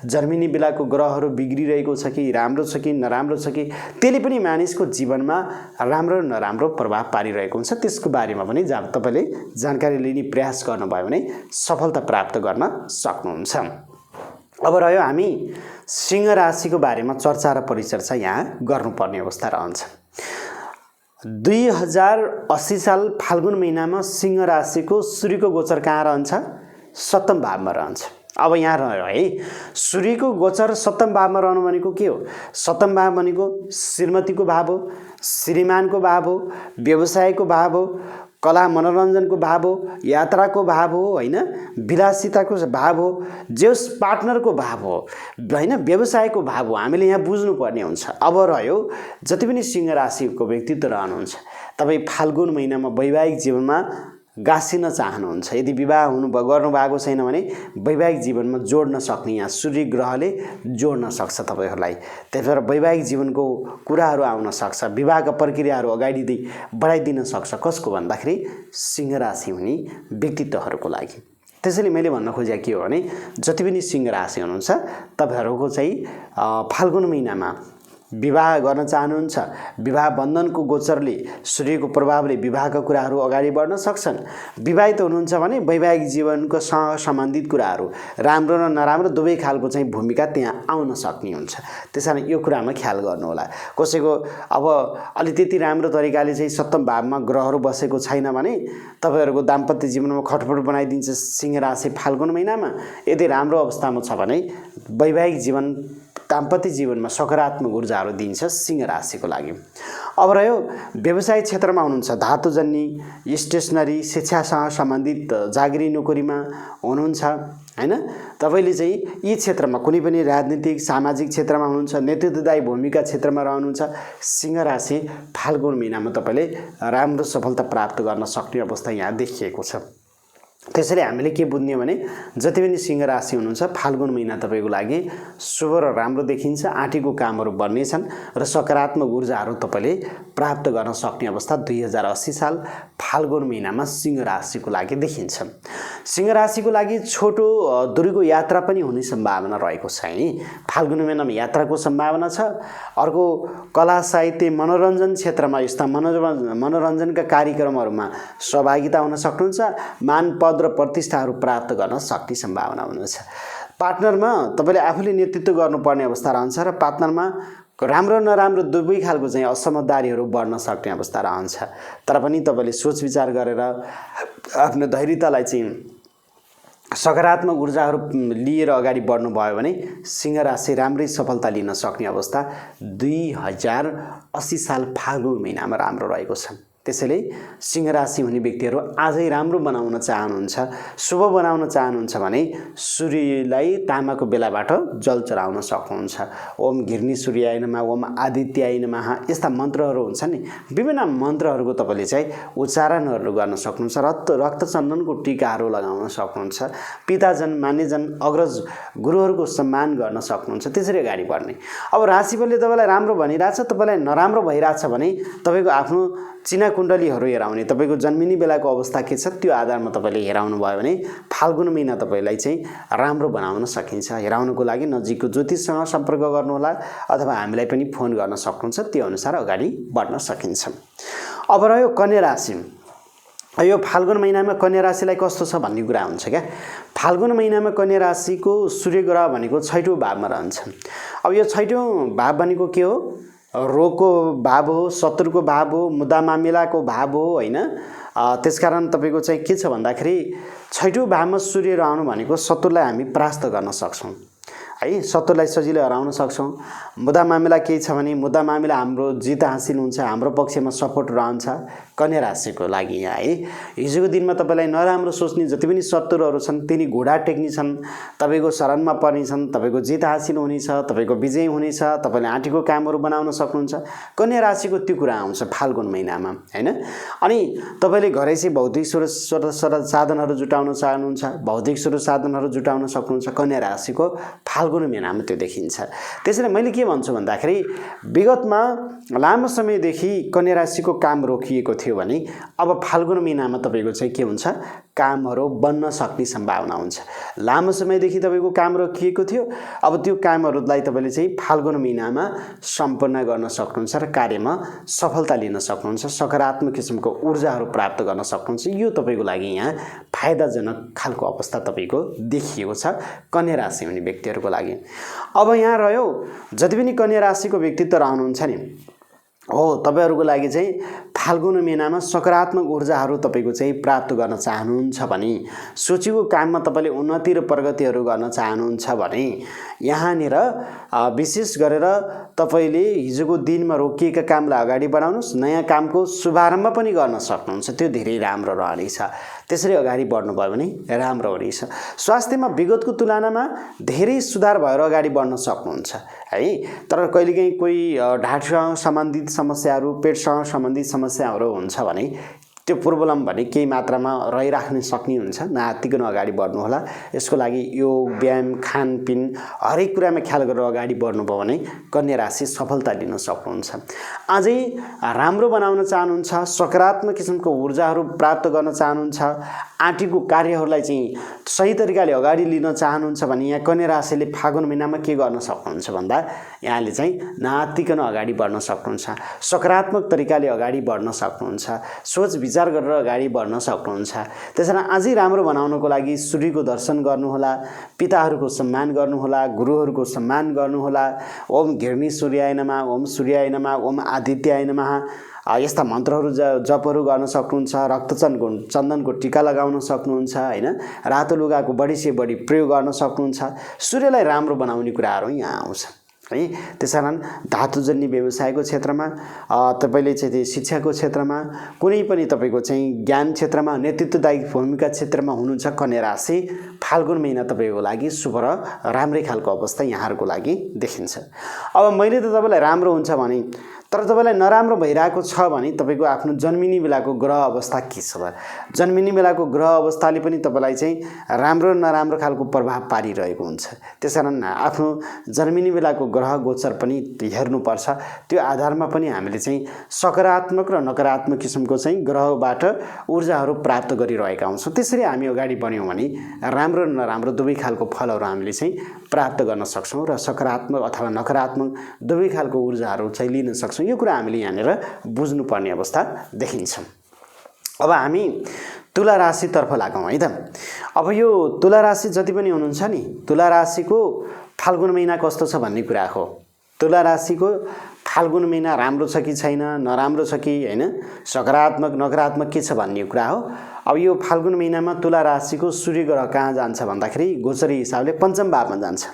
जन्मिने बेलाको ग्रहहरू बिग्रिरहेको छ कि राम्रो छ कि नराम्रो छ कि त्यसले पनि मानिसको जीवनमा राम्रो नराम्रो प्रभाव पारिरहेको हुन्छ। त्यसको बारेमा पनि तपाईँले जानकारी लिने प्रयास गर्नुभयो भने सफलता प्राप्त गर्न सक्नुहुन्छ। अब रह्यो हामी सिंह राशिको बारेमा चर्चा र परिचर्चा यहाँ गर्नुपर्ने अवस्था रहन्छ। 2080 साल फाल्गुन महिनामा सिंह राशिको सूर्यको गोचर कहाँ रहन्छ? सप्तम भावमा रहन्छ। अब यहाँ रह्यो है, सूर्यको गोचर सप्तम भावमा रहनु भनेको के हो? सप्तम भाव भनेको श्रीमतीको भाव हो, श्रीमानको भाव हो, व्यवसायको भाव हो, कला मनोरञ्जनको भाव हो, यात्राको भाव हो, होइन, विलासिताको भाव हो, जेस पार्टनरको भाव हो, होइन, व्यवसायको भाव हो। हामीले यहाँ बुझ्नुपर्ने हुन्छ। अब रह्यो जति पनि सिंह राशिको व्यक्तित्व रहनुहुन्छ, तपाईँ फाल्गुन महिनामा वैवाहिक जीवनमा गाँसिन चाहनुहुन्छ, यदि विवाह गर्नुभएको छैन भने वैवाहिक जीवनमा जोड्न सक्ने यहाँ सूर्य ग्रहले जोड्न सक्छ तपाईँहरूलाई। त्यही भएर वैवाहिक जीवनको कुराहरू आउन सक्छ, विवाहका प्रक्रियाहरू अगाडि बढाइदिन सक्छ। कसको भन्दाखेरि सिंह राशि हुने व्यक्तित्वहरूको लागि। त्यसैले मैले भन्न खोजेको के हो भने जति पनि सिंह राशि हुनुहुन्छ तपाईँहरूको चाहिँ फाल्गुन महिनामा विवाह गर्न चाहनुहुन्छ, विवाह बन्धनको गोचरले सूर्यको प्रभावले विवाहका कुराहरू अगाडि बढ्न सक्छन्। विवाहित हुनुहुन्छ भने वैवाहिक जीवनको सम्बन्धित कुराहरू राम्रो र नराम्रो दुवै खालको चाहिँ भूमिका त्यहाँ आउन सक्ने हुन्छ। त्यसैले यो कुरामा ख्याल गर्नुहोला। कसैको अब अलि त्यति राम्रो तरिकाले चाहिँ सप्तम भावमा ग्रहहरू बसेको छैन भने तपाईँहरूको दाम्पत्य जीवनमा खटपट बनाइदिन्छ सिंह राशि फाल्गुन महिनामा। यदि राम्रो अवस्थामा छ भने वैवाहिक जीवन दाम्पत्य जीवनमा सकारात्मक ऊर्जाहरू दिन्छ सिंह राशिको लागि। अब रह्यो व्यवसाय क्षेत्रमा हुनुहुन्छ, धातुजन्य स्टेसनरी शिक्षासँग सम्बन्धित जागिरी नोकरीमा हुनुहुन्छ, होइन, तपाईँले चाहिँ यी क्षेत्रमा कुनै पनि राजनीतिक सामाजिक क्षेत्रमा हुनुहुन्छ, नेतृत्वदायी भूमिका क्षेत्रमा रहनुहुन्छ, सिंह राशि फाल्गुन महिनामा तपाईँले राम्रो सफलता प्राप्त गर्न सक्ने अवस्था यहाँ देखिएको छ। त्यसैले हामीले के बुझ्ने भने जति पनि सिंह राशि हुनुहुन्छ फाल्गुन महिना तपाईको लागि शुभ र राम्रो देखिन्छ। आँटेको कामहरू बन्नेछन् र सकारात्मक ऊर्जाहरू तपाईले प्राप्त गर्न सक्ने अवस्था 2080 साल फाल्गुन महिनामा सिंह राशिको लागि देखिन्छ। सिंह राशिको लागि छोटो दूरीको यात्रा पनि हुने सम्भावना रहेको छ है। फाल्गुन महिनामा यात्राको सम्भावना छ। अर्को कला साहित्य मनोरञ्जन क्षेत्रमा यस्ता मनोरञ्जनका कार्यक्रमहरूमा सहभागिता हुन सक्नुहुन्छ। मान पद र प्रतिष्ठाहरू प्राप्त गर्न सक्ने सम्भावना हुनुहुन्छ। पार्टनरमा तपाईले आफूले नेतृत्व गर्नुपर्ने अवस्था रहन्छ र पार्टनरमा राम्रो नराम्रो दुवै खालको चाहिँ असमझदारीहरू बढ्न सक्ने अवस्था रहन्छ। तर पनि तपाईले सोच विचार गरेर आफ्नो धैर्यतालाई चाहिँ सकारात्मक ऊर्जाहरू लिएर अगाडि बढ्नुभयो भने सिंह राशि राम्रै सफलता लिन सक्ने अवस्था 2080 साल फाल्गुन महिनामा राम्रो रहेको छ। त्यसैले सिंह राशि हुने व्यक्तिहरू आजै राम्रो बनाउन चाहनुहुन्छ, शुभ बनाउन चाहनुहुन्छ भने सूर्यलाई तामाको बेलाबाट जल चढाउन सक्नुहुन्छ। ओम घिर्नी सूर्याय नमः, ओम आदित्याय नमः यस्ता मन्त्रहरू हुन्छन् नि, विभिन्न मन्त्रहरूको तपाईले चाहिँ उच्चारणहरू गर्न सक्नुहुन्छ। रक्त चन्दनको टीकाहरू लगाउन सक्नुहुन्छ। पिताजन, मान्यजन, अग्रज गुरुहरूको सम्मान गर्न सक्नुहुन्छ। त्यसरी अगाडि बढ्ने। अब राशिफलले तपाईलाई राम्रो भनिरहेछ, तपाईलाई नराम्रो भइरहेछ भने तपाईको आफ्नो चिना कुण्डलीहरू हेराउने, तपाईको जन्मिने बेलाको अवस्था के छ त्यो आधारमा तपाईले हेराउनु भयो भने फाल्गुन महिना तपाईलाई चाहिँ राम्रो बनाउन सकिन्छ। हेराउनुको लागि नजिकको ज्योतिषसँग सम्पर्क गर्नुहोला अथवा हामीलाई पनि फोन गर्न सक्नुहुन्छ। त्यो अनुसार अगाडि बढ्न सकिन्छ। अब रह्यो कन्या राशि। यो फाल्गुन महिनामा कन्या राशिलाई कस्तो छ भन्ने कुरा हुन्छ क्या। फाल्गुन महिनामा कन्या राशिको सूर्य ग्रह भनेको 6औं भावमा रहन्छ। अब यो 6औं भाव भनेको के हो? रोगको भाव हो, शत्रुको भाव हो, मुद्दा मामिलाको भाव हो हैन। त्यसकारण तपाईको चाहिँ के छ भन्दाखेरि 6औं भावमा सूर्य रहनु भनेको शत्रुलाई हामी परास्त गर्न सक्छौं है, शत्रुलाई सजिलै हराउन सक्छौं। मुद्दा मामिला केही छ भने मुद्दा मामिला हाम्रो जित हासिल हुन्छ, हाम्रो पक्षमा सपोर्ट रहन्छ कन्या राशिको लागि यहाँ है। हिजोको दिनमा तपाईलाई नराम्रो सोच्ने जति पनि शत्रुहरू छन् तिनी घोडा टेक्नेछन्, तपाईको शरणमा पर्नेछन्, तपाईको जित हासिल हुनेछ, तपाईको विजय हुनेछ, तपाईले आँटेको कामहरू बनाउन सक्नुहुन्छ। कन्या राशिको त्यो कुरा आउँछ फाल्गुन महिनामा हैन। अनि तपाईले घरैसी भौतिक स्रोत साधनहरू जुटाउन चाहनुहुन्छ, भौतिक स्रोत साधनहरू जुटाउन सक्नुहुन्छ। कन्या राशिको फाल्गुन महिनामा त्यो देखिन्छ। त्यसैले मैले के भन्छु भन्दाखेरि विगतमा लामो समयदेखि कन्या राशिको काम रोकिएको थियो भने अब फाल्गुन महिनामा तपाईको चाहिँ के हुन्छ, कामहरू बन्न सक्ने सम्भावना हुन्छ। लामो समयदेखि तपाईको काम रोकिएको थियो, अब त्यो कामहरूलाई तपाईले चाहिँ फाल्गुन महिनामा सम्पन्न गर्न सक्नुहुन्छ र कार्यमा सफलता लिन सक्नुहुन्छ। सकारात्मक किसिमको ऊर्जाहरू प्राप्त गर्न सक्नुहुन्छ। यो तपाईको लागि यहाँ फाइदाजनक खालको अवस्था तपाईको देखिएको छ कन्या राशि हुने व्यक्तिहरूको लागि। अब यहाँ रह्यो जति पनि कन्या राशिको व्यक्तित्व रहनुहुन्छ नि हो, तपाईहरुको लागि चाहिँ फाल्गुन महिनामा सकारात्मक ऊर्जाहरू तपाईको चाहिँ प्राप्त गर्न चाहनुहुन्छ भने, सोचेको काममा तपाईले उन्नति र प्रगतिहरू गर्न चाहनुहुन्छ भने यहाँनिर विशेष गरेर तपाईले हिजोको दिनमा रोकिएका कामलाई अगाडि बढाउनुस्, नयाँ कामको शुभारम्भ पनि गर्न सक्नुहुन्छ। त्यो धेरै राम्रो रहनेछ। त्यसरी अगाडि बढ्नुभयो भने राम्रो हुनेछ। स्वास्थ्यमा विगतको तुलनामा धेरै सुधार भएर अगाडि बढ्न सक्नुहुन्छ है। तर कहिलेकाहीँ कोही ढाडसँग सम्बन्धित समस्याहरू, पेटसँग सम्बन्धित समस्याहरू हुन्छ भने त्यो पूर्वलम्ब भने केही मात्रामा रहिराख्न सक्ने हुन्छ। नआत्तिकन अगाडि बढ्नु होला। यसको लागि योग, व्यायाम, खानपिन हरेक कुरामा ख्याल गरेर अगाडि बढ्नुभयो भने कन्या राशि सफलता लिन सक्नुहुन्छ। अझै राम्रो बनाउन चाहनुहुन्छ, सकारात्मक किसिमको ऊर्जाहरू प्राप्त गर्न चाहनुहुन्छ, आँटेको कार्यहरूलाई चाहिँ सही तरिकाले अगाडि लिन चाहनुहुन्छ भने यहाँ कन्या राशिले फागुन महिनामा के गर्न सक्नुहुन्छ भन्दा यहाँले चाहिँ नआत्तिकन अगाडि बढ्न सक्नुहुन्छ, सकारात्मक तरिकाले अगाडि बढ्न सक्नुहुन्छ, सोच विचार गरेर अगाडि बढ्न सक्नुहुन्छ। त्यसैले अझै राम्रो बनाउनको लागि सूर्यको दर्शन गर्नुहोला, पिताहरूको सम्मान गर्नुहोला, गुरुहरूको सम्मान गर्नुहोला। ओम घिर्नी सूर्याय नमः, ओम सूर्याय नमः, ओम आदित्याय नमः यस्ता मन्त्रहरू जपहरू गर्न सक्नुहुन्छ। चन्दनको टीका लगाउन सक्नुहुन्छ हैन। रातो लुगाको बढी से बढी प्रयोग गर्न सक्नुहुन्छ। सूर्यलाई राम्रो बनाउने कुराहरू यहाँ आउँछ है। त्यसैकारण धातुजन्य व्यवसायको क्षेत्रमा, तपाईले चाहिँ शिक्षाको क्षेत्रमा, कुनै पनि तपाईको चाहिँ ज्ञान क्षेत्रमा, नेतृत्वदायी भूमिका क्षेत्रमा हुनुहुन्छ कन्या राशि, फाल्गुन महिना तपाईको लागि शुभ र राम्रै खालको अवस्था यहाँहरुको लागि देखिन्छ। अब मैले त तपाईलाई राम्रो हुन्छ भने तर तपाईलाई नराम्रो भइरहेको छ भने तपाईको आफ्नो जन्मिने बेलाको ग्रह अवस्था के छ त? जन्मिने बेलाको ग्रह अवस्थाले पनि तपाईलाई चाहिँ राम्रो नराम्रो खालको प्रभाव पारिरहेको हुन्छ। त्यसकारण आफ्नो जन्मिने बेलाको ग्रह गोचर पनि हेर्नुपर्छ। त्यो आधारमा पनि हामीले चाहिँ सकारात्मक र नकारात्मक किसिमको चाहिँ ग्रहबाट ऊर्जाहरू प्राप्त गरिरहेका हुन्छौँ। त्यसरी हामी अगाडि बढ्यौँ भने राम्रो र नराम्रो दुवै खालको फलहरू हामीले चाहिँ प्राप्त गर्न सक्छौँ र सकारात्मक अथवा नकारात्मक दुवै खालको ऊर्जाहरू चाहिँ लिन सक्छौँ। यो कुरा हामीले यहाँनिर बुझ्नुपर्ने अवस्था देखिन्छ। अब हामी तुला राशितर्फ लागौँ है त। अब यो तुला राशि जति पनि हुनुहुन्छ नि, तुला राशिको फाल्गुन महिना कस्तो छ भन्ने कुरा हो। तुला राशिको फाल्गुन महिना राम्रो छ कि छैन, नराम्रो छ कि होइन, सकारात्मक नकारात्मक के छ भन्ने कुरा हो। अब यो फाल्गुन महिनामा तुला राशिको सूर्य ग्रह कहाँ जान्छ भन्दाखेरि गोचरी हिसाबले पञ्चम भावमा जान्छ।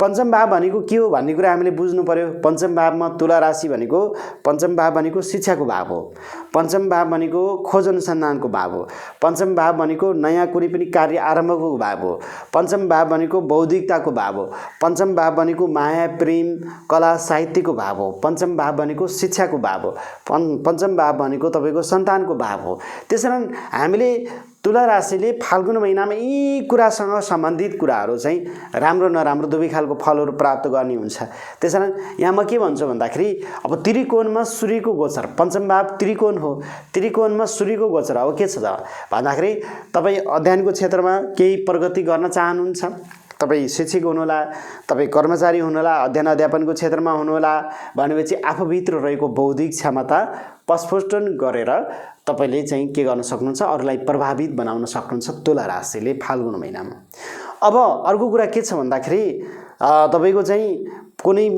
पञ्चम भाव भनेको के हो भन्ने कुरा हामीले बुझ्नु पर्यो। पञ्चम भावमा तुला राशि भनेको पञ्चम भाव भनेको शिक्षाको भाव हो। पञ्चम भाव भनेको खोज अनुसन्धानको भाव हो। पञ्चम भाव भनेको नयाँ कुनै पनि कार्य आरम्भको भाव हो। पञ्चम भाव भनेको बौद्धिकताको भाव हो। पञ्चम भाव भनेको माया प्रेम कला साहित्यको भाव हो। पञ्चम भाव भनेको शिक्षाको भाव हो। पञ्चम भाव भनेको तपाईँको सन्तानको भाव हो। त्यसकारण हामीले तुला राशिले फाल्गुन महिनामा यी कुरासँग सम्बन्धित कुराहरू चाहिँ राम्रो नराम्रो दुवै खालको फलहरू प्राप्त गर्ने हुन्छ। त्यसकारण यहाँ म के भन्छु भन्दाखेरि अब त्रिकोणमा सूर्यको गोचर, पञ्चम भाव त्रिकोण हो, त्रिकोणमा सूर्यको गोचर अब के छ त भन्दाखेरि तपाईँ अध्ययनको क्षेत्रमा केही प्रगति गर्न चाहनुहुन्छ, तपाईँ शिक्षक हुनुहोला, तपाईँ कर्मचारी हुनुहोला, अध्ययन अध्यापनको क्षेत्रमा हुनुहोला भनेपछि आफूभित्र रहेको बौद्धिक क्षमता प्रस्फुटन गरेर तपाईले चाहिँ के गर्न सक्नुहुन्छ, अरूलाई प्रभावित बनाउन सक्नुहुन्छ तुला राशिले फाल्गुन महिनामा। अब अर्को कुरा के छ भन्दाखेरि तपाईको चाहिँ कुनै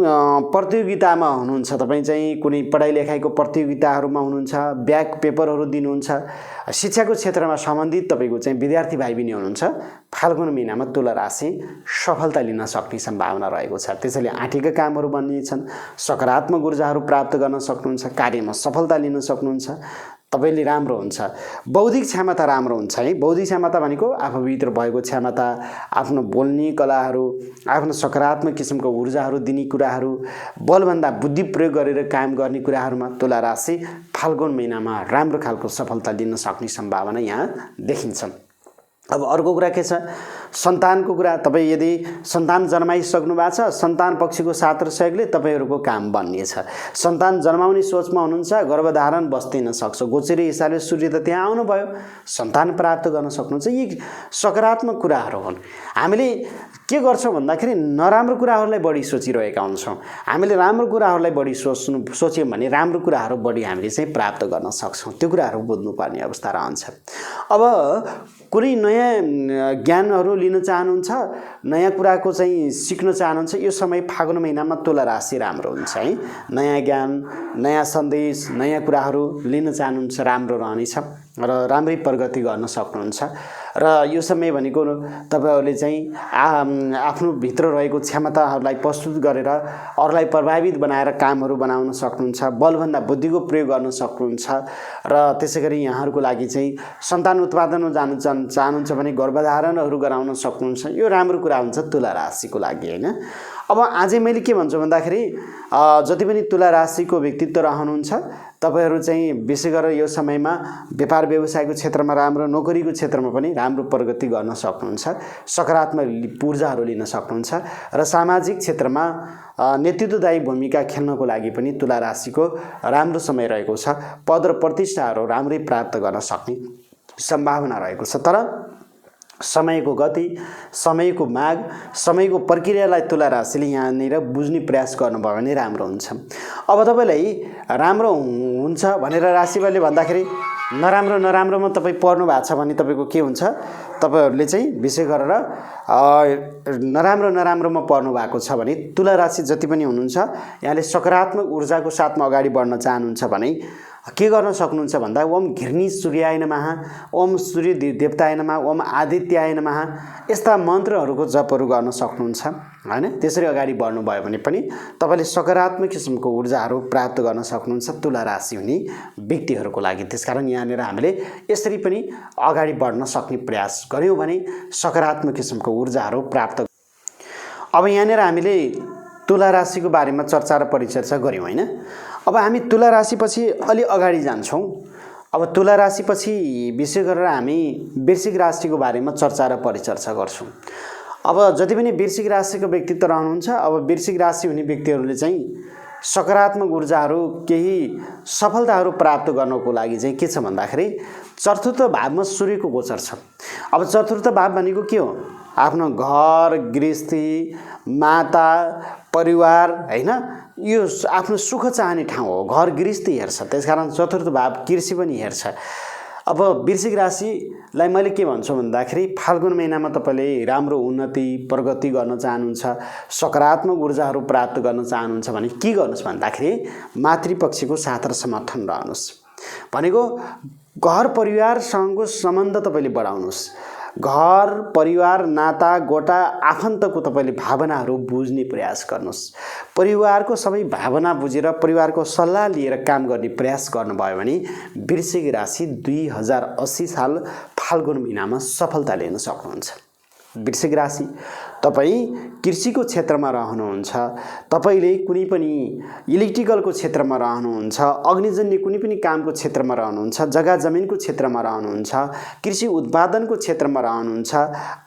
प्रतियोगितामा हुनुहुन्छ, तपाईँ चाहिँ कुनै पढाइ लेखाइको प्रतियोगिताहरूमा हुनुहुन्छ, ब्याक पेपरहरू दिनुहुन्छ, शिक्षाको क्षेत्रमा सम्बन्धित तपाईको चाहिँ विद्यार्थी भाइ बहिनी हुनुहुन्छ, फाल्गुन महिनामा तुला राशि सफलता लिन सक्ने सम्भावना रहेको छ। त्यसैले आँटेका कामहरू बन्नेछन्, सकारात्मक ऊर्जाहरू प्राप्त गर्न सक्नुहुन्छ, कार्यमा सफलता लिन सक्नुहुन्छ, तपाईले राम्रो हुन्छ। बौद्धिक क्षमता राम्रो हुन्छ है। बौद्धिक क्षमता भनेको आफूभित्र भएको क्षमता, आफ्नो बोल्ने कलाहरू, आफ्नो सकारात्मक किसिमको ऊर्जाहरू दिने कुराहरू, बलभन्दा बुद्धि प्रयोग गरेर काम गर्ने कुराहरूमा तुला राशि फाल्गुन महिनामा राम्रो खालको सफलता लिन सक्ने सम्भावना यहाँ देखिन्छ। अब अर्को कुरा के छ, सन्तानको कुरा। तपाईँ यदि सन्तान जन्माइसक्नु भएको छ, सन्तान पक्षको साथ र सहयोगले तपाईँहरूको काम बन्नेछ। सन्तान जन्माउने सोचमा हुनुहुन्छ, गर्भधारण बस्दिन सक्छ, गोचरी हिसाबले सूर्य त त्यहाँ आउनुभयो, सन्तान प्राप्त गर्न सक्नुहुन्छ। यी सकारात्मक कुराहरू हुन्। हामीले के गर्छौँ भन्दाखेरि नराम्रो कुराहरूलाई बढी सोचिरहेका हुन्छौँ। हामीले राम्रो कुराहरूलाई बढी सोच्यौँ भने राम्रो कुराहरू बढी हामीले चाहिँ प्राप्त गर्न सक्छौँ। त्यो कुराहरू बुझ्नुपर्ने अवस्था रहन्छ। अब कुनै नयाँ ज्ञानहरू लिन चाहनुहुन्छ, नयाँ कुराको चाहिँ सिक्न चाहनुहुन्छ, यो समय फागुन महिनामा तुला राशि राम्रो हुन्छ है। नयाँ ज्ञान, नयाँ सन्देश, नयाँ कुराहरू लिन चाहनुहुन्छ, राम्रो रहनेछ र राम्रै प्रगति गर्न सक्नुहुन्छ। र यो समय भनेको तपाईहरूले चाहिँ आफ्नो भित्र रहेको क्षमताहरूलाई प्रस्तुत गरेर अरूलाई प्रभावित बनाएर कामहरू बनाउन सक्नुहुन्छ, बलभन्दा बुद्धिको प्रयोग गर्न सक्नुहुन्छ। र त्यसैगरी यहाँहरूको लागि चाहिँ सन्तान उत्पादनमा जानु चाहनुहुन्छ भने गर्भधारणहरू गराउन सक्नुहुन्छ। यो राम्रो कुरा हुन्छ तुला राशिको लागि हैन। अब आज मैले के भन्छु भन्दाखेरि जति पनि तुला राशिको व्यक्तित्व रहनुहुन्छ, तपाईहरू चाहिँ विशेष गरेर यो समयमा व्यापार व्यवसायको क्षेत्रमा राम्रो, नोकरीको क्षेत्रमा पनि राम्रो प्रगति गर्न सक्नुहुन्छ, सकारात्मक ऊर्जाहरू लिन सक्नुहुन्छ र सामाजिक क्षेत्रमा नेतृत्वदायी भूमिका खेल्नको लागि पनि तुला राशिको राम्रो समय रहेको छ। पद र प्रतिष्ठाहरू राम्रै प्राप्त गर्न सक्ने सम्भावना रहेको छ। तर समयको गति, समयको माग, समयको प्रक्रियालाई तुला राशिले यहाँनिर बुझ्ने प्रयास गर्नुभयो भने राम्रो हुन्छ। अब तपाईलाई राम्रो हुन्छ भनेर राशिले भन्दाखेरि नराम्रोमा तपाईँ पर्नु भएको छ भने तपाईँको के हुन्छ, तपाईहरूले चाहिँ विशेष गरेर नराम्रोमा पर्नु भएको छ भने तुला राशि जति पनि हुनुहुन्छ, यहाँले सकारात्मक ऊर्जाको साथमा अगाडि बढ्न चाहनुहुन्छ भने के गर्न सक्नुहुन्छ भन्दा ओम घृणी सूर्याय नमः, ओम सूर्य देवताय नमः, ओम आदित्याय नमः यस्ता मन्त्रहरूको जपहरू गर्न सक्नुहुन्छ हैन। त्यसरी अगाडि बढ्नुभयो भने पनि तपाईले सकारात्मक किसिमको ऊर्जाहरू प्राप्त गर्न सक्नुहुन्छ तुला राशि हुने व्यक्तिहरूको लागि। त्यसकारण यहाँनिर हामीले यसरी पनि अगाडि बढ्न सक्ने प्रयास गर्यौं भने सकारात्मक किसिमको ऊर्जाहरू प्राप्त। अब यहाँनिर हामीले तुला राशिको बारेमा चर्चा र परिचर्चा गऱ्यौँ होइन। अब हामी तुला राशिपछि अलि अगाडि जान्छौँ। अब तुला राशिपछि विशेष गरेर हामी वृश्चिक राशिको बारेमा चर्चा र परिचर्चा गर्छौँ। अब जति पनि वृश्चिक राशिको व्यक्तित्व रहनुहुन्छ, अब वृश्चिक राशि हुने व्यक्तिहरूले चाहिँ सकारात्मक ऊर्जाहरू, केही सफलताहरू प्राप्त गर्नको लागि चाहिँ के छ भन्दाखेरि चतुर्थ भावमा सूर्यको गोचर छ। अब चतुर्थ भाव भनेको के हो? आफ्नो घर, गृहस्थी, माता, परिवार होइन, यो आफ्नो सुख चाहने ठाउँ हो। घर गृहस्थी हेर्छ, त्यसकारण चतुर्थ भाव कृषि पनि हेर्छ। अब वृश्चिक राशिलाई मैले के भन्छु भन्दाखेरि फाल्गुन महिनामा तपाईँले राम्रो उन्नति प्रगति गर्न चाहनुहुन्छ, सकारात्मक ऊर्जाहरू प्राप्त गर्न चाहनुहुन्छ भने के गर्नुहोस् भन्दाखेरि मातृपक्षको साथ र समर्थन रहनुहोस्। भनेको घर परिवारसँगको सम्बन्ध तपाईँले बढाउनुहोस्। घर परिवार, नाता गोटा, आफन्तको तपाईँले भावनाहरू बुझ्ने प्रयास गर्नुहोस्। परिवारको सबै भावना बुझेर परिवारको सल्लाह लिएर काम गर्ने प्रयास गर्नुभयो भने वृश्चिक राशि 2080 साल फाल्गुन महिनामा सफलता लिन सक्नुहुन्छ। वृश्चिक राशि तपाईँ कृषिको क्षेत्रमा रहनुहुन्छ, तपाईँले कुनै पनि इलेक्ट्रिकलको क्षेत्रमा रहनुहुन्छ, अग्निजन्य कुनै पनि कामको क्षेत्रमा रहनुहुन्छ, जग्गा जमिनको क्षेत्रमा रहनुहुन्छ, कृषि उत्पादनको क्षेत्रमा रहनुहुन्छ,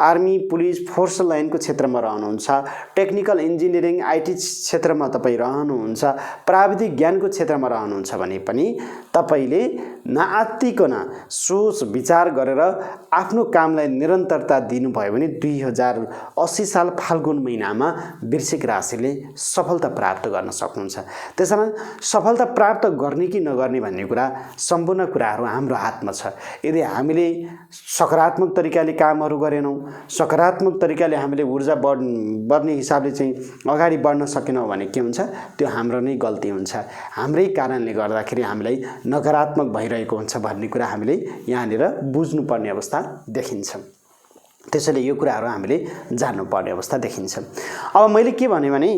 आर्मी पुलिस फोर्स लाइनको क्षेत्रमा रहनुहुन्छ, टेक्निकल इन्जिनियरिङ आइटी क्षेत्रमा तपाईँ रहनुहुन्छ, प्राविधिक ज्ञानको क्षेत्रमा रहनुहुन्छ भने पनि तपाईँले नआत्तिकन सोच विचार गरेर आफ्नो कामलाई निरन्तरता दिनुभयो भने 2080 साल फाल्गुन महिनामा वृश्चिक राशिले सफलता प्राप्त गर्न सक्नुहुन्छ। त्यसैले सफलता प्राप्त गर्ने कि नगर्ने भन्ने कुरा सम्पूर्ण कुराहरू हाम्रो हातमा छ। यदि हामीले सकारात्मक तरिकाले कामहरू गरेनौँ, सकारात्मक तरिकाले हामीले ऊर्जा बढ्ने हिसाबले चाहिँ अगाडि बढ्न सकेनौँ भने के हुन्छ? त्यो हाम्रो नै गल्ती हुन्छ। हाम्रै कारणले गर्दाखेरि हामीलाई नकारात्मक भइरहेको हुन्छ भन्ने कुरा हामीले यहाँनिर बुझ्नुपर्ने अवस्था देखिन्छ। त्यसैले यो कुराहरू हामीले जान्नुपर्ने अवस्था देखिन्छ। अब मैले के भने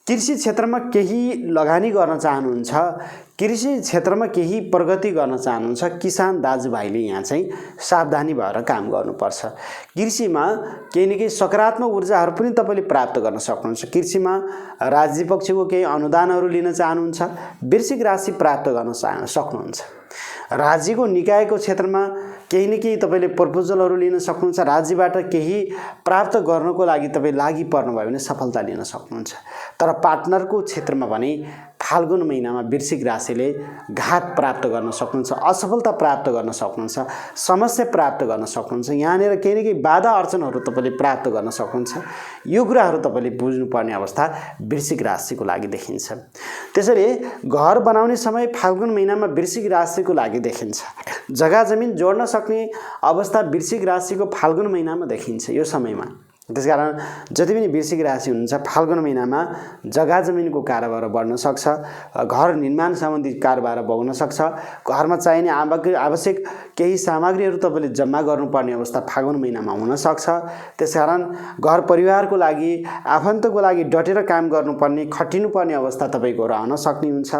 कृषि क्षेत्रमा केही लगानी गर्न चाहनुहुन्छ, कृषि क्षेत्रमा केही प्रगति गर्न चाहनुहुन्छ, किसान दाजुभाइले यहाँ चाहिँ सावधानी भएर काम गर्नुपर्छ। कृषिमा केही न केही सकारात्मक ऊर्जाहरू पनि तपाईँले प्राप्त गर्न सक्नुहुन्छ। कृषिमा राज्य पक्षको केही अनुदानहरू लिन चाहनुहुन्छ, वृश्चिक राशि प्राप्त गर्न सक्नुहुन्छ। राज्यको निकायको क्षेत्रमा केही न केही तपाईँले प्रपोजलहरू लिन सक्नुहुन्छ। राज्यबाट केही प्राप्त गर्नको लागि तपाईँ लागि पर्नुभयो भने सफलता लिन सक्नुहुन्छ। तर पार्टनरको क्षेत्रमा भने फाल्गुन महिनामा वृश्चिक राशिले घात प्राप्त गर्न सक्नुहुन्छ, असफलता प्राप्त गर्न सक्नुहुन्छ, समस्या प्राप्त गर्न सक्नुहुन्छ। यहाँनिर केही न केही बाधा अर्चनहरू तपाईँले प्राप्त गर्न सक्नुहुन्छ। यो कुराहरू तपाईँले बुझ्नुपर्ने अवस्था वृश्चिक राशिको लागि देखिन्छ। त्यसैले घर बनाउने समय फाल्गुन महिनामा वृश्चिक राशिको लागि देखिन्छ। जग्गा जमिन जोड्न सक्ने अवस्था वृश्चिक राशिको फाल्गुन महिनामा देखिन्छ यो समयमा। त्यसकारण जति पनि वृश्चिक राशि हुनुहुन्छ फाल्गुन महिनामा जग्गा जमिनको कारोबार बढ्न सक्छ, घर निर्माण सम्बन्धी कारोबार बढ्न सक्छ, घरमा चाहिने आवश्यक केही सामग्रीहरू तपाईँले जम्मा गर्नुपर्ने अवस्था फाल्गुन महिनामा हुन सक्छ। त्यसकारण घर परिवारको लागि आफन्तको लागि डटेर काम गर्नुपर्ने खटिनुपर्ने अवस्था तपाईँको रहन सक्ने हुन्छ।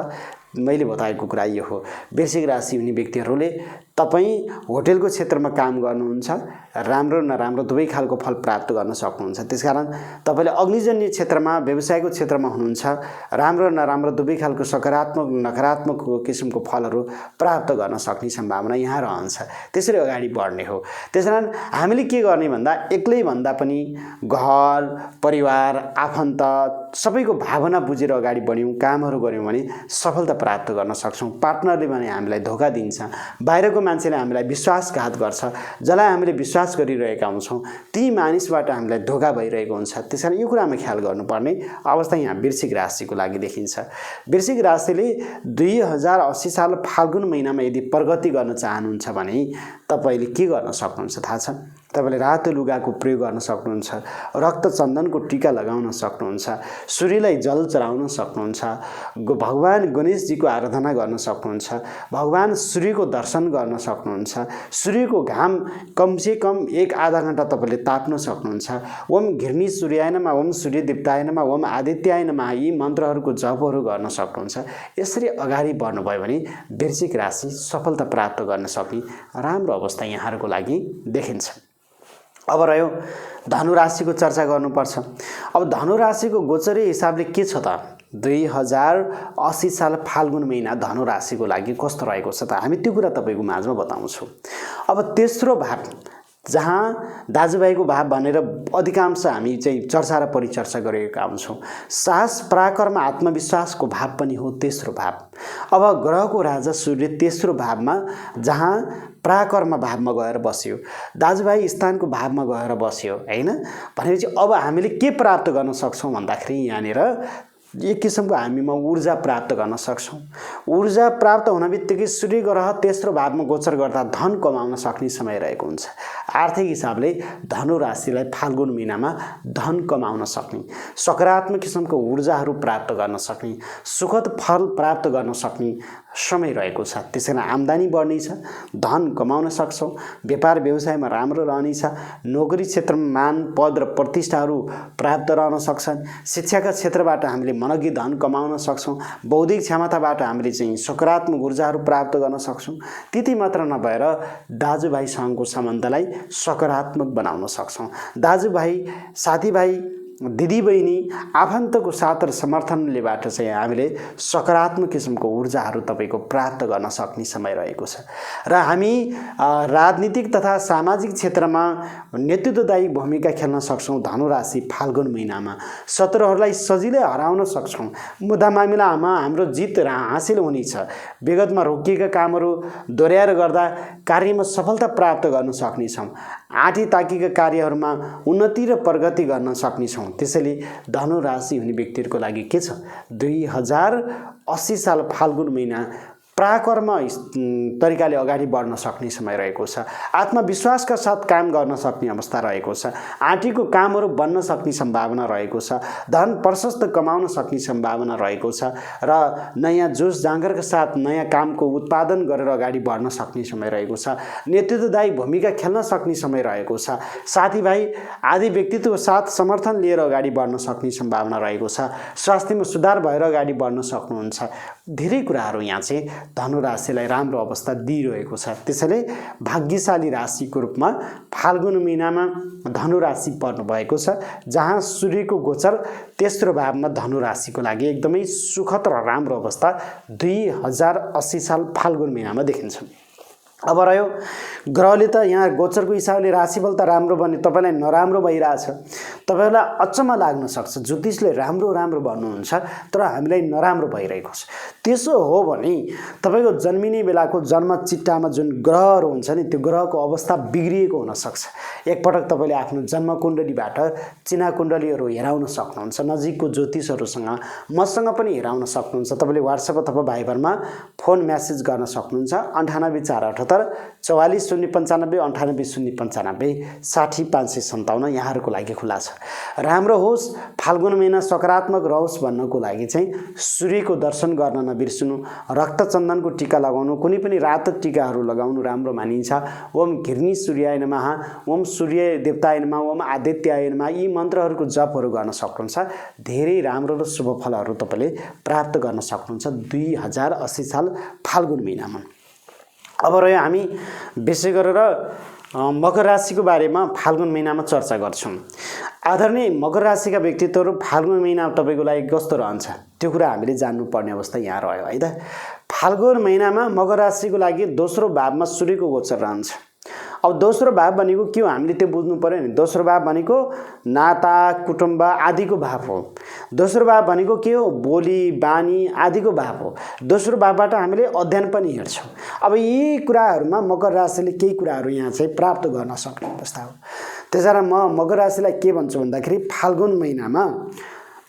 मैले बताएको कुरा यो हो। वृश्चिक राशि हुने व्यक्तिहरूले तपाईँ होटेलको क्षेत्रमा काम गर्नुहुन्छ, राम्रो नराम्रो दुवै खालको फल प्राप्त गर्न सक्नुहुन्छ। त्यसकारण तपाईँले अग्निजन्य क्षेत्रमा व्यवसायको क्षेत्रमा हुनुहुन्छ, राम्रो नराम्रो दुवै खालको सकारात्मक नकारात्मक किसिमको फलहरू प्राप्त गर्न सक्ने सम्भावना यहाँ रहन्छ। त्यसरी अगाडि बढ्ने हो। त्यसकारण हामीले के गर्ने भन्दा एक्लै भन्दा पनि घर परिवार आफन्त सबैको भावना बुझेर अगाडि बढ्यौँ, कामहरू गऱ्यौँ भने सफलता प्राप्त गर्न सक्छौँ। पार्टनरले भने हामीलाई धोका दिन्छ, बाहिरको मान्छेले हामीलाई विश्वासघात गर्छ, जसलाई हामीले विश्वास गरिरहेका हुन्छौँ ती मानिसबाट हामीलाई धोका भइरहेको हुन्छ। त्यसकारण यो कुरामा ख्याल गर्नुपर्ने अवस्था यहाँ वृश्चिक राशिको लागि देखिन्छ। वृश्चिक राशिले 2080 साल फाल्गुन महिनामा यदि प्रगति गर्न चाहनुहुन्छ भने तपाईँले के गर्न सक्नुहुन्छ थाहा छ? तपाईँले रातो लुगाको प्रयोग गर्न सक्नुहुन्छ, रक्त चन्दनको टीका लगाउन सक्नुहुन्छ, सूर्यलाई जल चढाउन सक्नुहुन्छ, भगवान गणेशजीको आराधना गर्न सक्नुहुन्छ, भगवान सूर्यको दर्शन गर्न सक्नुहुन्छ, सूर्यको घाम कमसे कम 1-आधा घण्टा तपाईँले ताप्न सक्नुहुन्छ। ओम घिर्नी सूर्याय नमः, ओम सूर्य दीप्ताय नमः, ओम आदित्याय नमः यी मन्त्रहरूको जपहरू गर्न सक्नुहुन्छ। यसरी अगाडि बढ्नुभयो भने वृश्चिक राशि सफलता प्राप्त गर्न सक्ने राम्रो अवस्था यहाँहरूको लागि देखिन्छ। अब रह्यो धनु राशिको चर्चा गर्नुपर्छ। अब धनु राशिको गोचरीय हिसाबले के छ त 2080 साल फाल्गुन महिना धनु राशिको लागि कस्तो रहेको छ त हामी त्यो कुरा तपाईको माझमा बताउँछौँ। अब तेस्रो भाव जहाँ दाजुभाइको भाव भनेर अधिकांश हामी चाहिँ चर्चा र परिचर्चा गरेका हुन्छौँ। साहस पराक्रम आत्मविश्वासको भाव पनि हो तेस्रो भाव। अब ग्रहको राजा सूर्य तेस्रो भावमा जहाँ पराक्रम भावमा गएर बस्यो, दाजुभाइ स्थानको भावमा गएर बस्यो हैन भनेपछि अब हामीले के प्राप्त गर्न सक्छौँ भन्दाखेरि यहाँनिर एक किसिमको हामीमा ऊर्जा प्राप्त गर्न सक्छौँ। ऊर्जा प्राप्त हुन बित्तिकै सूर्य ग्रह तेस्रो भावमा गोचर गर्दा धन कमाउन सक्ने समय रहेको हुन्छ। आर्थिक हिसाबले धनु राशिलाई फाल्गुन महिनामा धन कमाउन सक्ने, सकारात्मक किसिमको ऊर्जाहरू प्राप्त गर्न सक्ने, सुखद फल प्राप्त गर्न सक्ने समय रहेको छ। त्यसैले आम्दानी बढ्नेछ, धन कमाउन सक्छौँ, व्यापार व्यवसायमा राम्रो रहनेछ, नोकरी क्षेत्रमा मान पद र प्रतिष्ठाहरू प्राप्त रहन सक्छन्, शिक्षाका क्षेत्रबाट हामीले मनगी धन कमाउन सक्छौँ, बौद्धिक क्षमताबाट हामीले चाहिँ सकारात्मक ऊर्जाहरू प्राप्त गर्न सक्छौँ। त्यति मात्र नभएर दाजुभाइसँगको सम्बन्धलाई सकारात्मक बनाउन सक्छौँ। दाजुभाइ, साथीभाइ, दिदीबहिनी, आफन्तको साथ र समर्थनलेबाट चाहिँ हामीले सकारात्मक किसिमको ऊर्जाहरू तपाईँको प्राप्त गर्न सक्ने समय रहेको छ। र हामी राजनीतिक तथा सामाजिक क्षेत्रमा नेतृत्वदायी भूमिका खेल्न सक्छौँ। धनुराशि फाल्गुन महिनामा शत्रुहरूलाई सजिलै हराउन सक्छौँ। मुद्दा मामिलामा हाम्रो जित हासिल हुनेछ। विगतमा रोकिएका कामहरू दोहोऱ्याएर गर्दा कार्यमा सफलता प्राप्त गर्न सक्नेछौँ। आँटी ताकेका कार्यहरूमा उन्नति र प्रगति गर्न सक्नेछौँ। त्यसैले धनु राशि हुने व्यक्तिहरूको लागि के छ 2080 साल फाल्गुन महिना पराक्रम तरिकाले अगाडि बढ्न सक्ने समय रहेको छ। आत्मविश्वासका साथ काम गर्न सक्ने अवस्था रहेको छ। आँटीको कामहरू बन्न सक्ने सम्भावना रहेको छ। धन प्रशस्त कमाउन सक्ने सम्भावना रहेको छ र नयाँ जोस जाँगरका साथ नयाँ कामको उत्पादन गरेर अगाडि बढ्न सक्ने समय रहेको छ। नेतृत्वदायी भूमिका खेल्न सक्ने समय रहेको छ। साथीभाइ आदि व्यक्तित्वको साथ समर्थन लिएर अगाडि बढ्न सक्ने सम्भावना रहेको छ। स्वास्थ्यमा सुधार भएर अगाडि बढ्न सक्नुहुन्छ। धेरै कुराहरू यहाँ चाहिँ धनु राशिलाई राम्रो अवस्था दिइरहेको छ। त्यसैले भाग्यशाली राशिको रूपमा फाल्गुन महिनामा धनु राशि पर्नु भएको छ, जहाँ सूर्यको गोचर तेस्रो भावमा धनु राशिको लागि एकदमै सुखद र राम्रो अवस्था 2080 साल फाल्गुन महिनामा देखिन्छ। अब रह्यो ग्रहले त यहाँ गोचरको हिसाबले राशिफल त राम्रो बन्ने, तपाईँलाई नराम्रो भइरहेछ। तपाईँलाई अचम्म लाग्न सक्छ, ज्योतिषले राम्रो राम्रो भन्नुहुन्छ तर हामीलाई नराम्रो भइरहेको छ। त्यसो हो भने तपाईँको जन्मिने बेलाको जन्म चिट्टामा जुन ग्रहहरू हुन्छ नि त्यो ग्रहको अवस्था बिग्रिएको हुनसक्छ। एकपटक तपाईँले आफ्नो जन्म कुण्डलीबाट चिना कुण्डलीहरू हेराउन सक्नुहुन्छ। नजिकको ज्योतिषहरूसँग मसँग पनि हेराउन सक्नुहुन्छ। तपाईँले व्हाट्सएप अथवा भाइबरमा फोन म्यासेज गर्न सक्नुहुन्छ। 9848 44 095 98 095 60 557 यहाँहरूको लागि खुला छ। राम्रो होस्, फाल्गुन महिना सकारात्मक रहोस् भन्नको लागि चाहिँ सूर्यको दर्शन गर्न नबिर्सनु। रक्तचन्दनको टीका लगाउनु, कुनै पनि रातो टीकाहरू लगाउनु राम्रो मानिन्छ। ओम घिर्नी सूर्याय नमः, ओम सूर्य देवताय नमः, ओम आदित्याय नमः यी मन्त्रहरूको जपहरू गर्न सक्नुहुन्छ। धेरै राम्रो र शुभ फलहरू तपाईँले प्राप्त गर्न सक्नुहुन्छ 2080 साल फाल्गुन महिनामा। अब रह्यो हामी विशेष गरेर मकर राशिको बारेमा फाल्गुन महिनामा चर्चा गर्छौँ। आदरणीय मकर राशिका व्यक्तित्वहरू फाल्गुन महिना तपाईँको लागि कस्तो रहन्छ त्यो कुरा हामीले जान्नुपर्ने अवस्था यहाँ रह्यो है त। फाल्गुन महिनामा मकर राशिको लागि दोस्रो भावमा सूर्यको गोचर रहन्छ। अब दोस्रो भाव भनेको के हो हामीले त्यो बुझ्नु पर्यो नि। दोस्रो भाव भनेको नाता कुटुम्ब आदिको भाव हो। दोस्रो भाव भनेको के हो बोली बानी आदिको भाव हो। दोस्रो भावबाट हामीले अध्ययन पनि हेर्छौँ। अब यी कुराहरूमा मकर राशिले केही कुराहरू यहाँ चाहिँ प्राप्त गर्न सक्ने अवस्था हो। त्यसैले म मकर राशिलाई के भन्छु भन्दाखेरि फाल्गुन महिनामा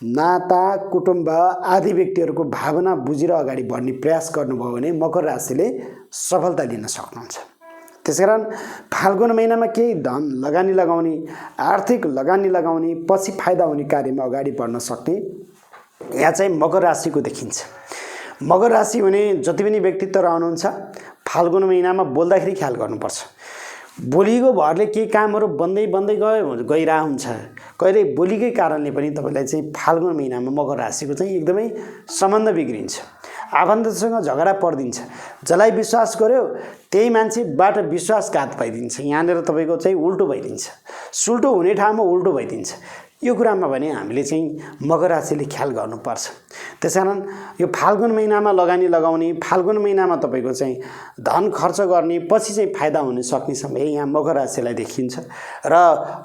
नाता कुटुम्ब आदि व्यक्तिहरूको भावना बुझेर अगाडि बढ्ने प्रयास गर्नुभयो भने मकर राशिले सफलता लिन सक्नुहुन्छ। त्यसकारण फाल्गुन महिनामा केही धन लगानी लगाउने, आर्थिक लगानी लगाउने, पछि फाइदा हुने कार्यमा अगाडि बढ्न सक्ने यहाँ चाहिँ मकर राशिको देखिन्छ। मकर राशि हुने जति पनि व्यक्तित्व रहनुहुन्छ फाल्गुन महिनामा बोल्दाखेरि ख्याल गर्नुपर्छ। बोलीको भरले केही कामहरू बन्दै गइरह हुन्छ। कहिले बोलीकै कारणले पनि तपाईँलाई चाहिँ फाल्गुन महिनामा मकर राशिको चाहिँ एकदमै सम्बन्ध बिग्रिन्छ। आफन्तसँग झगडा पर्दिन्छ, जसलाई विश्वास गर्यो त्यही मान्छेबाट विश्वासघात भइदिन्छ। यहाँनिर तपाईँको चाहिँ उल्टो भइदिन्छ, सुल्टो हुने ठाउँमा उल्टो भइदिन्छ। यो कुरामा भने हामीले चाहिँ मकर राशिले ख्याल गर्नुपर्छ। त्यसकारण यो फाल्गुन महिनामा लगानी लगाउने, फाल्गुन महिनामा तपाईँको चाहिँ धन खर्च गर्ने, पछि चाहिँ फाइदा हुन सक्ने समय यहाँ मकर राशिलाई देखिन्छ। र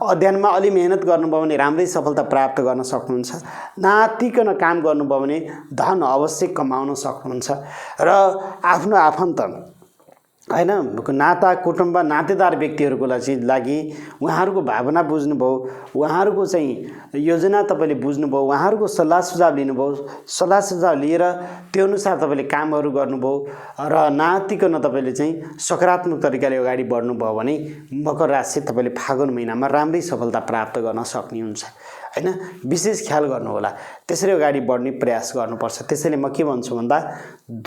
अध्ययनमा अलि मेहनत गर्नुभयो भने राम्रै सफलता प्राप्त गर्न सक्नुहुन्छ। नातिकन काम गर्नुभयो भने धन अवश्य कमाउन सक्नुहुन्छ। र आफ्नो आफन्त हैन नाता कुटुम्ब नातेदार व्यक्तिहरूको लागि उहाँहरूको भावना बुझ्नुभयो, उहाँहरूको चाहिँ योजना तपाईँले बुझ्नुभयो, उहाँहरूको सल्लाह सुझाव लिनुभयो, सल्लाह सुझाव लिएर त्यो अनुसार तपाईँले कामहरू गर्नुभयो र नातिकन तपाईँले चाहिँ सकारात्मक तरिकाले अगाडि बढ्नुभयो भने मकर राशि तपाईँले फागुन महिनामा राम्रै सफलता प्राप्त गर्न सक्ने हुन्छ हैन। विशेष ख्याल गर्नुहोला, त्यसरी अगाडि बढ्ने प्रयास गर्नुपर्छ। त्यसैले म के भन्छु भन्दा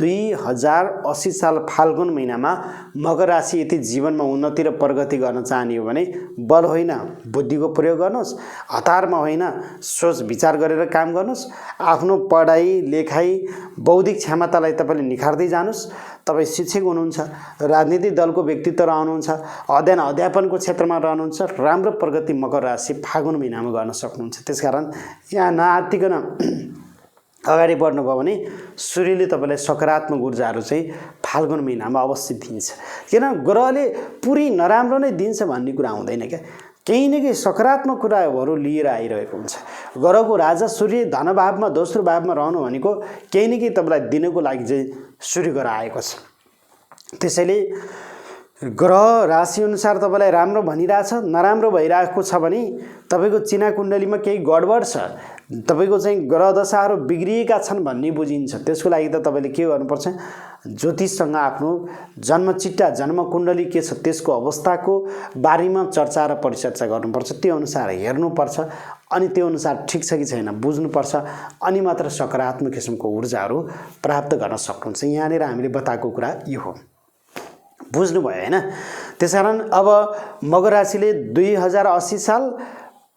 2080 साल फाल्गुन महिनामा मकर राशि यदि जीवनमा उन्नति र प्रगति गर्न चाहने हो भने बल होइन बुद्धिको प्रयोग गर्नुहोस्, हतारमा होइन सोच विचार गरेर काम गर्नुहोस्। आफ्नो पढाइ लेखाइ बौद्धिक क्षमतालाई तपाईँले निखार्दै जानुहोस्। तपाईँ शिक्षक हुनुहुन्छ, राजनीतिक दलको व्यक्तित्व रहनुहुन्छ, अध्ययन अध्यापनको क्षेत्रमा रहनुहुन्छ, राम्रो प्रगति मकर राशि फागुन महिनामा गर्न सक्नुहुन्छ। त्यसकारण यहाँ नआत्तिकन अगाडि बढ्नुभयो भने सूर्यले तपाईँलाई सकारात्मक ऊर्जाहरू चाहिँ फाल्गुन महिनामा अवश्य दिन्छ। किन ग्रहले पुरै नराम्रो नै दिन्छ भन्ने कुरा हुँदैन क्या, केही न केही सकारात्मक कुराहरू लिएर आइरहेको हुन्छ। ग्रहको राजा सूर्य धनभावमा दोस्रो भावमा रहनु भनेको केही न केही तपाईँलाई दिनको लागि चाहिँ सूर्य ग्रह आएको छ। त्यसैले ग्रह राशि अनुसार तपाईँलाई राम्रो भनिरहेछ, नराम्रो भइरहेको छ भने तपाईँको चिना कुण्डलीमा केही गडबड छ, तपाईँको चाहिँ ग्रह दशाहरू बिग्रिएका छन् भन्ने बुझिन्छ। त्यसको लागि त तपाईँले के गर्नुपर्छ, ज्योतिषसँग आफ्नो जन्मचिट्टा जन्म कुण्डली के छ त्यसको अवस्थाको बारेमा चर्चा र परिचर्चा गर्नुपर्छ। त्यो अनुसार हेर्नुपर्छ अनि त्यो अनुसार ठिक छ कि छैन बुझ्नुपर्छ, अनि मात्र सकारात्मक किसिमको ऊर्जाहरू प्राप्त गर्न सक्नुहुन्छ। यहाँनिर हामीले बताएको कुरा यो हो, बुझ्नुभयो हैन। त्यसकारण अब मकर राशिले 2080 साल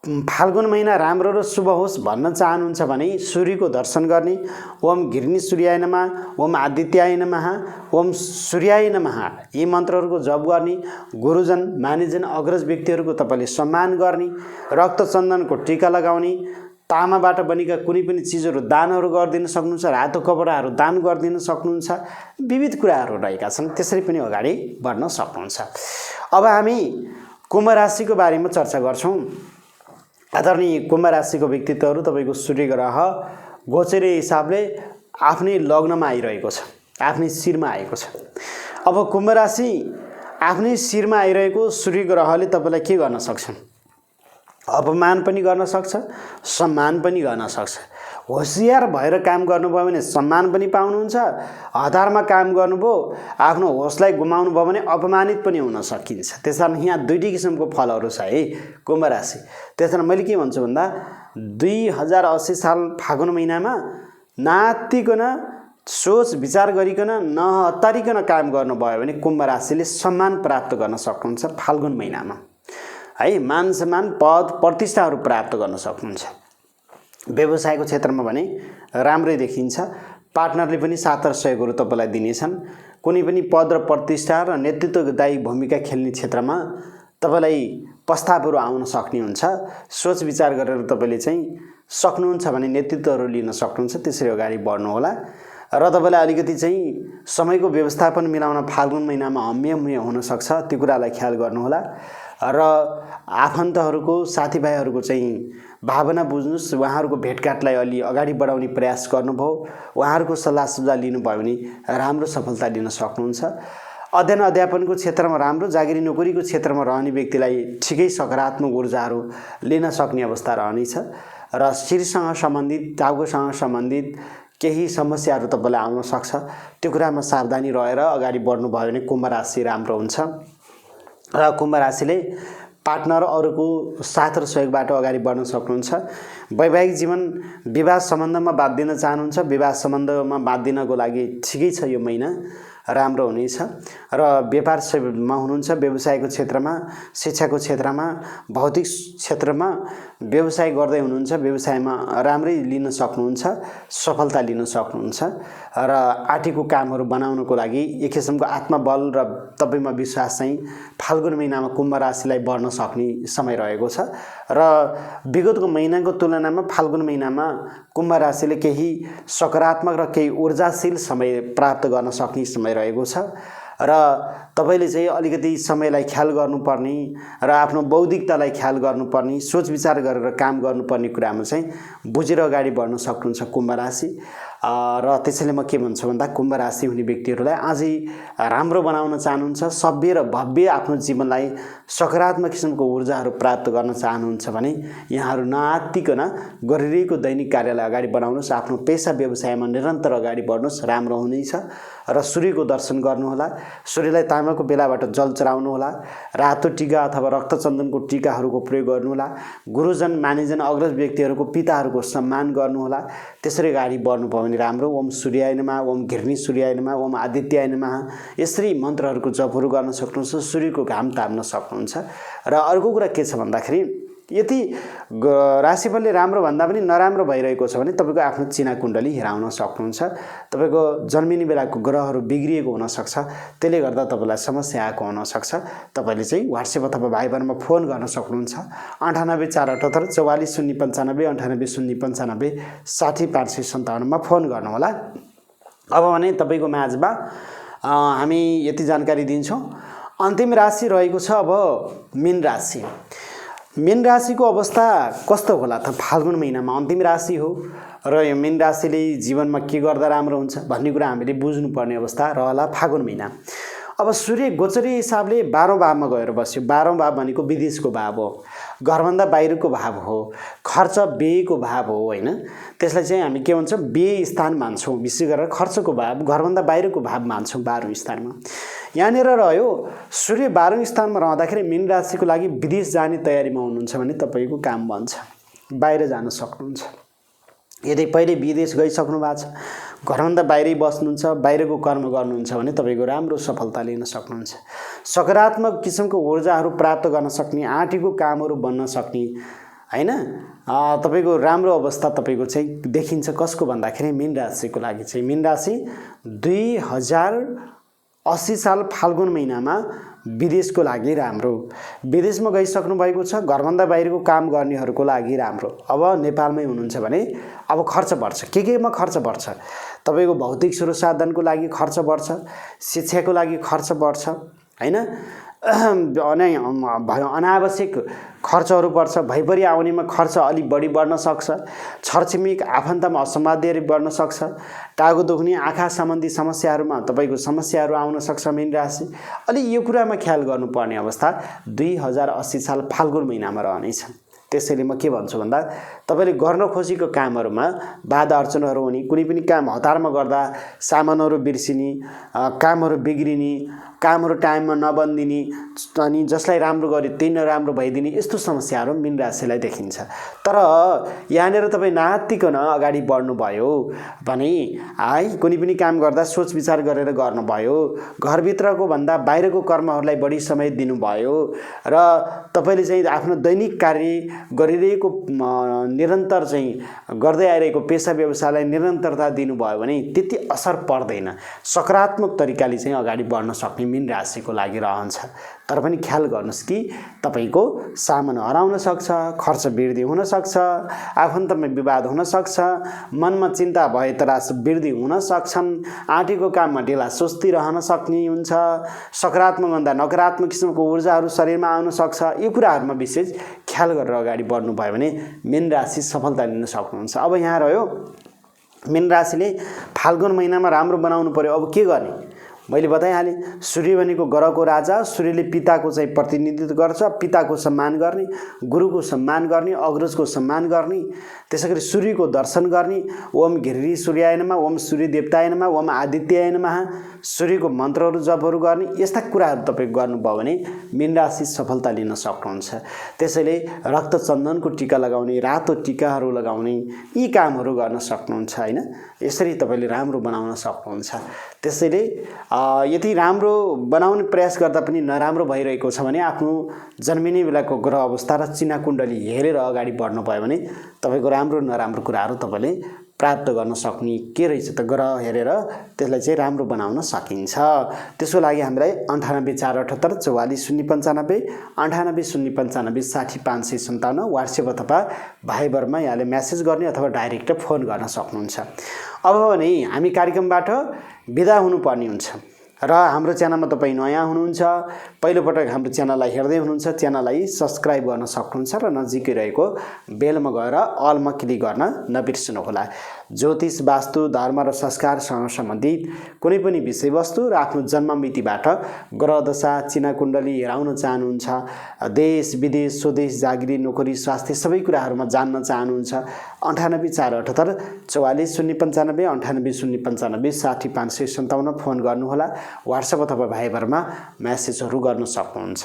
फाल्गुन महिना राम्रो र शुभ होस् भन्न चाहनुहुन्छ भने सूर्यको दर्शन गर्ने, ओम घृणी सूर्याय नमः, ओम आदित्याय नमः, ओम सूर्याय नमः यी मन्त्रहरूको जप गर्ने, गुरुजन मानिजन अग्रज व्यक्तिहरूको तपाईँले सम्मान गर्ने, रक्त चन्दनको टीका लगाउने, तामाबाट बनेका कुनै पनि चिजहरू दानहरू गरिदिन सक्नुहुन्छ, रातो कपडाहरू दान गरिदिन सक्नुहुन्छ। विविध कुराहरू रहेका छन्, त्यसरी पनि अगाडि बढ्न सक्नुहुन्छ। अब हामी कुम्भ राशिको बारेमा चर्चा गर्छौँ। आदरणीय कुम्भ राशिको व्यक्तित्वहरू तपाईँको सूर्य ग्रह गोचरीय हिसाबले आफ्नै लग्नमा आइरहेको छ, आफ्नै शिरमा आएको छ। अब कुम्भ राशि आफ्नै शिरमा आइरहेको सूर्य ग्रहले तपाईँलाई के गर्न सक्छ, अपमान पनि गर्न सक्छ, सम्मान पनि गर्न सक्छ। होसियार भएर काम गर्नुभयो भने सम्मान पनि पाउनुहुन्छ, हतारमा काम गर्नुभयो आफ्नो होसलाई गुमाउनु भयो भने अपमानित पनि हुन सकिन्छ। त्यसकारण यहाँ दुईटै किसिमको फलहरू छ है कुम्भ राशि। त्यसकारण मैले के भन्छु भन्दा 2080 साल फागुन महिनामा नातिकन सोच विचार गरिकन नहतारिकन काम गर्नुभयो भने कुम्भ राशिले सम्मान प्राप्त गर्न सक्नुहुन्छ फाल्गुन महिनामा है। मान सम्मान पद प्रतिष्ठाहरू प्राप्त गर्न सक्नुहुन्छ। व्यवसायको क्षेत्रमा भने राम्रै देखिन्छ, पार्टनरले पनि साथ र सहयोगहरू तपाईँलाई दिनेछन्। कुनै पनि पद र प्रतिष्ठा र नेतृत्वदायी भूमिका खेल्ने क्षेत्रमा तपाईँलाई प्रस्तावहरू आउन सक्ने हुन्छ। सोच विचार गरेर तपाईँले चाहिँ सक्नुहुन्छ भने नेतृत्वहरू लिन सक्नुहुन्छ। त्यसरी अगाडि बढ्नुहोला र तपाईँलाई अलिकति चाहिँ समयको व्यवस्थापन मिलाउन फाल्गुन महिनामा हम्मे हुनसक्छ, त्यो कुरालाई ख्याल गर्नुहोला। र आफन्तहरूको साथीभाइहरूको चाहिँ भावना बुझ्नुहोस्, उहाँहरूको भेटघाटलाई अलि अगाडि बढाउने प्रयास गर्नुभयो, उहाँहरूको सल्लाह सुझाव लिनुभयो भने राम्रो सफलता लिन सक्नुहुन्छ। अध्ययन अध्यापनको क्षेत्रमा राम्रो, जागिरी नोकरीको क्षेत्रमा रहने व्यक्तिलाई ठिकै सकारात्मक ऊर्जाहरू लिन सक्ने अवस्था रहनेछ। र शिरसँग सम्बन्धित टाउकोसँग सम्बन्धित केही समस्याहरू तपाईँलाई आउन सक्छ, त्यो कुरामा सावधानी रहेर अगाडि बढ्नुभयो भने कुम्भ राशि राम्रो हुन्छ। र कुम्भ राशिले पार्टनर अरूको साथ र सहयोगबाट अगाडि बढ्न सक्नुहुन्छ। वैवाहिक जीवन विवाह सम्बन्धमा बाँधिन चाहनुहुन्छ, विवाह सम्बन्धमा बाँधिनको लागि ठिकै छ, यो महिना राम्रो हुनेछ। र व्यापारमा हुनुहुन्छ, व्यवसायको क्षेत्रमा, शिक्षाको क्षेत्रमा, भौतिक क्षेत्रमा व्यवसाय गर्दै हुनुहुन्छ, व्यवसायमा राम्रै लिन सक्नुहुन्छ, सफलता लिन सक्नुहुन्छ। र आँटेको कामहरू बनाउनको लागि एक किसिमको आत्मबल र तपाईमा विश्वास चाहिँ फाल्गुन महिनामा कुम्भ राशिलाई बढ्न सक्ने समय रहेको छ। र विगतको महिनाको तुलनामा फाल्गुन महिनामा कुम्भ राशिले केही सकारात्मक र केही ऊर्जाशील समय प्राप्त गर्न सक्ने समय रहेको छ। र तपाईले चाहिँ अलिकति समयलाई ख्याल गर्नुपर्ने र आफ्नो बौद्धिकतालाई ख्याल गर्नुपर्ने, सोच विचार गरेर काम गर्नुपर्ने कुरामा चाहिँ बुझेर अगाडि बढ्न सक्नुहुन्छ कुम्भ राशि। र त्यसैले म के भन्छु भन्दा कुम्भ राशि हुने व्यक्तिहरूलाई अझै राम्रो बनाउन चाहनुहुन्छ, सभ्य र भव्य आफ्नो जीवनलाई सकारात्मक किसिमको ऊर्जाहरू प्राप्त गर्न चाहनुहुन्छ भने यहाँहरू नआत्तिकन गरिरहेको दैनिक कार्यलाई अगाडि बढाउनुहोस्, आफ्नो पेसा व्यवसायमा निरन्तर अगाडि बढ्नुहोस्, राम्रो हुनेछ। र सूर्यको दर्शन गर्नुहोला, सूर्यलाई तामाको बेलाबाट जल चढाउनुहोला, रातो टीका अथवा रक्तचन्दनको टीकाहरूको प्रयोग गर्नुहोला, गुरुजन मानिजन अग्रज व्यक्तिहरूको पिताहरूको सम्मान गर्नुहोला। त्यसरी अगाडि बढ्नुभयो भने राम्रो। ओम सूर्याय नमः, ओम घृणी सूर्याय नमः, ओम आदित्याय नमः, यसरी मन्त्रहरूको जपहरू गर्न सक्नुहुन्छ, सूर्यको घाम ताप्न सक्नुहुन्छ। र अर्को कुरा के छ भन्दाखेरि यदि राशिफलले राम्रो भन्दा पनि नराम्रो भइरहेको छ भने तपाईको आफ्नो चिना कुण्डली हेराउन सक्नुहुन्छ। तपाईको जन्मिने बेलाको ग्रहहरू बिग्रिएको हुन सक्छ, त्यसले गर्दा तपाईलाई समस्या आएको हुन सक्छ। तपाईले चाहिँ WhatsApp अथवा भाइबरमा फोन गर्न सक्नुहुन्छ। 98 478 44 095 98 095 60 557 मा फोन गर्नुहोला। अब भने तपाईको माझमा हामी यति जानकारी दिन्छौं। अन्तिम राशि रहेको छ अब मीन राशि। मीन राशिको अवस्था कस्तो होला त? फाल्गुन महिनामा अन्तिम राशि हो र यो मीन राशिले जीवनमा के गर्दा राम्रो हुन्छ भन्ने कुरा हामीले बुझ्नुपर्ने अवस्था रहला फाल्गुन महिना। अब सूर्य गोचरी हिसाबले 12औं भावमा गएर बस्यो। 12औं भाव भनेको विदेशको भाव हो, घरभन्दा बाहिरको भाव हो, खर्च व्ययको भाव हो हैन। त्यसलाई चाहिँ हामी के भन्छौं, व्यय स्थान मान्छौं। विशेष गरेर खर्चको भाव, घरभन्दा बाहिरको भाव मान्छौं 12औं स्थानमा। यहाँनिर रह्यो सूर्य 12औं स्थानमा रहँदाखेरि मीन राशिको लागि विदेश जाने तयारीमा हुनुहुन्छ भने तपाईको काम बन्छ, बाहिर जान सक्नुहुन्छ। यदि पहिले विदेश गइसक्नु भएको छ, घरभन्दा बाहिरै बस्नुहुन्छ, बाहिरको कर्म गर्नुहुन्छ भने तपाईको राम्रो सफलता लिन सक्नुहुन्छ। सकारात्मक किसिमको ऊर्जाहरू प्राप्त गर्न सक्ने, आँटेको कामहरू बन्न सक्ने हैन, तपाईको राम्रो अवस्था तपाईको चाहिँ देखिन्छ। कसको भन्दाखेरि मीन राशिको लागि चाहिँ मीन राशि 2080 साल फाल्गुन महिनामा विदेशको लागि राम्रो। विदेशमा गइसक्नु भएको छ, घरभन्दा बाहिरको काम गर्नेहरूको लागि राम्रो। अब नेपालमै हुनुहुन्छ भने अब खर्च बढ्छ। केमा खर्च बढ्छ? तपाईको भौतिक स्रोत साधनको लागि खर्च बढ्छ, शिक्षाको लागि खर्च बढ्छ हैन, अनावश्यक खर्चहरू बढ्छ, भैपरि आउनेमा खर्च अलि बढी बढ्न सक्छ, छरछिमेक आफन्तमा असमाधान बढ्न सक्छ, टाउको दुख्ने आँखा सम्बन्धी समस्याहरूमा तपाईको समस्याहरू आउन सक्छ। मीन राशि अलि यो कुरामा ख्याल गर्नुपर्ने अवस्था 2080 साल फाल्गुन महिनामा रहनेछ। त्यसैले म के भन्छु भन्दा तपाईले गर्न खोजेको कामहरूमा बाधा अर्चनहरू हुने, कुनै पनि काम हतारमा गर्दा सामानहरू बिर्सिने, कामहरू बिग्रिने, कामहरू टाइममा नबन्दिने, अनि जसलाई राम्रो गरे त्यही नराम्रो भइदिने, यस्तो समस्याहरू मीन राशिलाई देखिन्छ। तर यहाँनिर तपाईँ नआत्तिकन अगाडि बढ्नुभयो भने कुनै पनि काम गर्दा सोच विचार गरेर गर्नुभयो, घरभित्रको भन्दा बाहिरको कर्महरूलाई बढी समय दिनुभयो र तपाईले चाहिँ आफ्नो दैनिक कार्य गरिरहेको निरन्तर चाहिँ गर्दै आइरहेको पेसा व्यवसायलाई निरन्तरता दिनुभयो भने त्यति असर पर्दैन। सकारात्मक तरिकाले चाहिँ अगाडि बढ्न सक्ने मीन राशिको लागि रहन्छ। तर पनि ख्याल गर्नुस् कि तपाईको सामान हराउन सक्छ, खर्च वृद्धि हुन सक्छ, आफन्तमा विवाद हुन सक्छ, मनमा चिन्ता भय तरास वृद्धि हुन सक्छन्, आँटेको काममा ढिला सुस्ती रहन सक्ने हुन्छ, सकारात्मक भन्दा नकारात्मक किसिमको ऊर्जाहरू शरीरमा आउन सक्छ। यो कुराहरूमा विशेष ख्याल गरेर अगाडि बढ्नु भयो भने मीन राशि सफलता लिन सक्नुहुन्छ। अब यहाँ रह्यो मीन राशिले फाल्गुन महिनामा राम्रो बनाउनु पर्यो। अब के गर्ने? मैले बताइहालेँ, सूर्य भनेको ग्रहको राजा, सूर्यले पिताको चाहिँ प्रतिनिधित्व गर्छ, पिताको सम्मान गर्ने, गुरुको सम्मान गर्ने, अग्रजको सम्मान गर्ने, त्यसैगरी सूर्यको दर्शन गर्ने। ओम घृणी सूर्याय नमः, ओम सूर्य देवताय नमः, ओम आदित्याय नमः, सूर्यको मन्त्रहरू जपहरू गर्ने यस्ता कुराहरू तपाईँ गर्नुभयो भने मीन राशि सफलता लिन सक्नुहुन्छ। त्यसैले रक्तचन्दनको टीका लगाउने, रातो टीकाहरू लगाउने यी कामहरू गर्न सक्नुहुन्छ हैन। यसरी तपाईले राम्रो बनाउन सक्नुहुन्छ। त्यसैले यदि राम्रो बनाउने प्रयास गर्दा पनि नराम्रो भइरहेको छ भने आफ्नो जन्मिने बेलाको ग्रह अवस्था र चिना कुण्डली हेरेर अगाडि बढ्नु भयो भने तपाईको राम्रो नराम्रो कुराहरू तपाईले प्राप्त गर्न सक्ने के रहेछ त ग्रह हेरेर त्यसलाई चाहिँ राम्रो बनाउन सकिन्छ। त्यसको लागि हामीलाई 98 478 44 095 98 095 60 557 WhatsApp अथवा भाइबरमा यहाँले मेसेज गर्ने अथवा डाइरेक्ट फोन गर्न सक्नुहुन्छ। अब भने हामी कार्यक्रमबाट बिदा हुनुपर्ने हुन्छ र हाम्रो च्यानलमा तपाईँ नयाँ हुनुहुन्छ, पहिलोपटक हाम्रो च्यानललाई हेर्दै हुनुहुन्छ, च्यानललाई सब्स्क्राइब गर्न सक्नुहुन्छ र नजिकै रहेको बेलमा गएर अलमा क्लिक गर्न नबिर्सनुहोला। ज्योतिष, वास्तु, धर्म र संस्कारसँग सम्बन्धित कुनै पनि विषयवस्तु र आफ्नो जन्म मितिबाट ग्रह दशा, चिना कुण्डली हेराउन चाहनुहुन्छ, देश विदेश स्वदेश जागिरी नोकरी स्वास्थ्य सबै कुराहरूमा जान्न चाहनुहुन्छ 98 478 44 095 98 095 60 557 फोन गर्नुहोला। WhatsApp अथवा भाइबरमा मेसेजहरू गर्न सक्नुहुन्छ।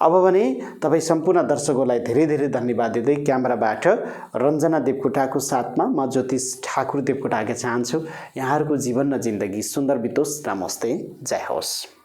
अब भने तपाईँ सम्पूर्ण दर्शकहरूलाई धेरै धेरै धन्यवाद दिँदै क्यामेराबाट रञ्जना देवकोटाको साथमा म ज्योतिष ठाकुर देवकोटा आगे चाहन्छु। यहाँहरूको जीवन र जिन्दगी सुन्दर बितोस्। नमस्ते, जय होस्।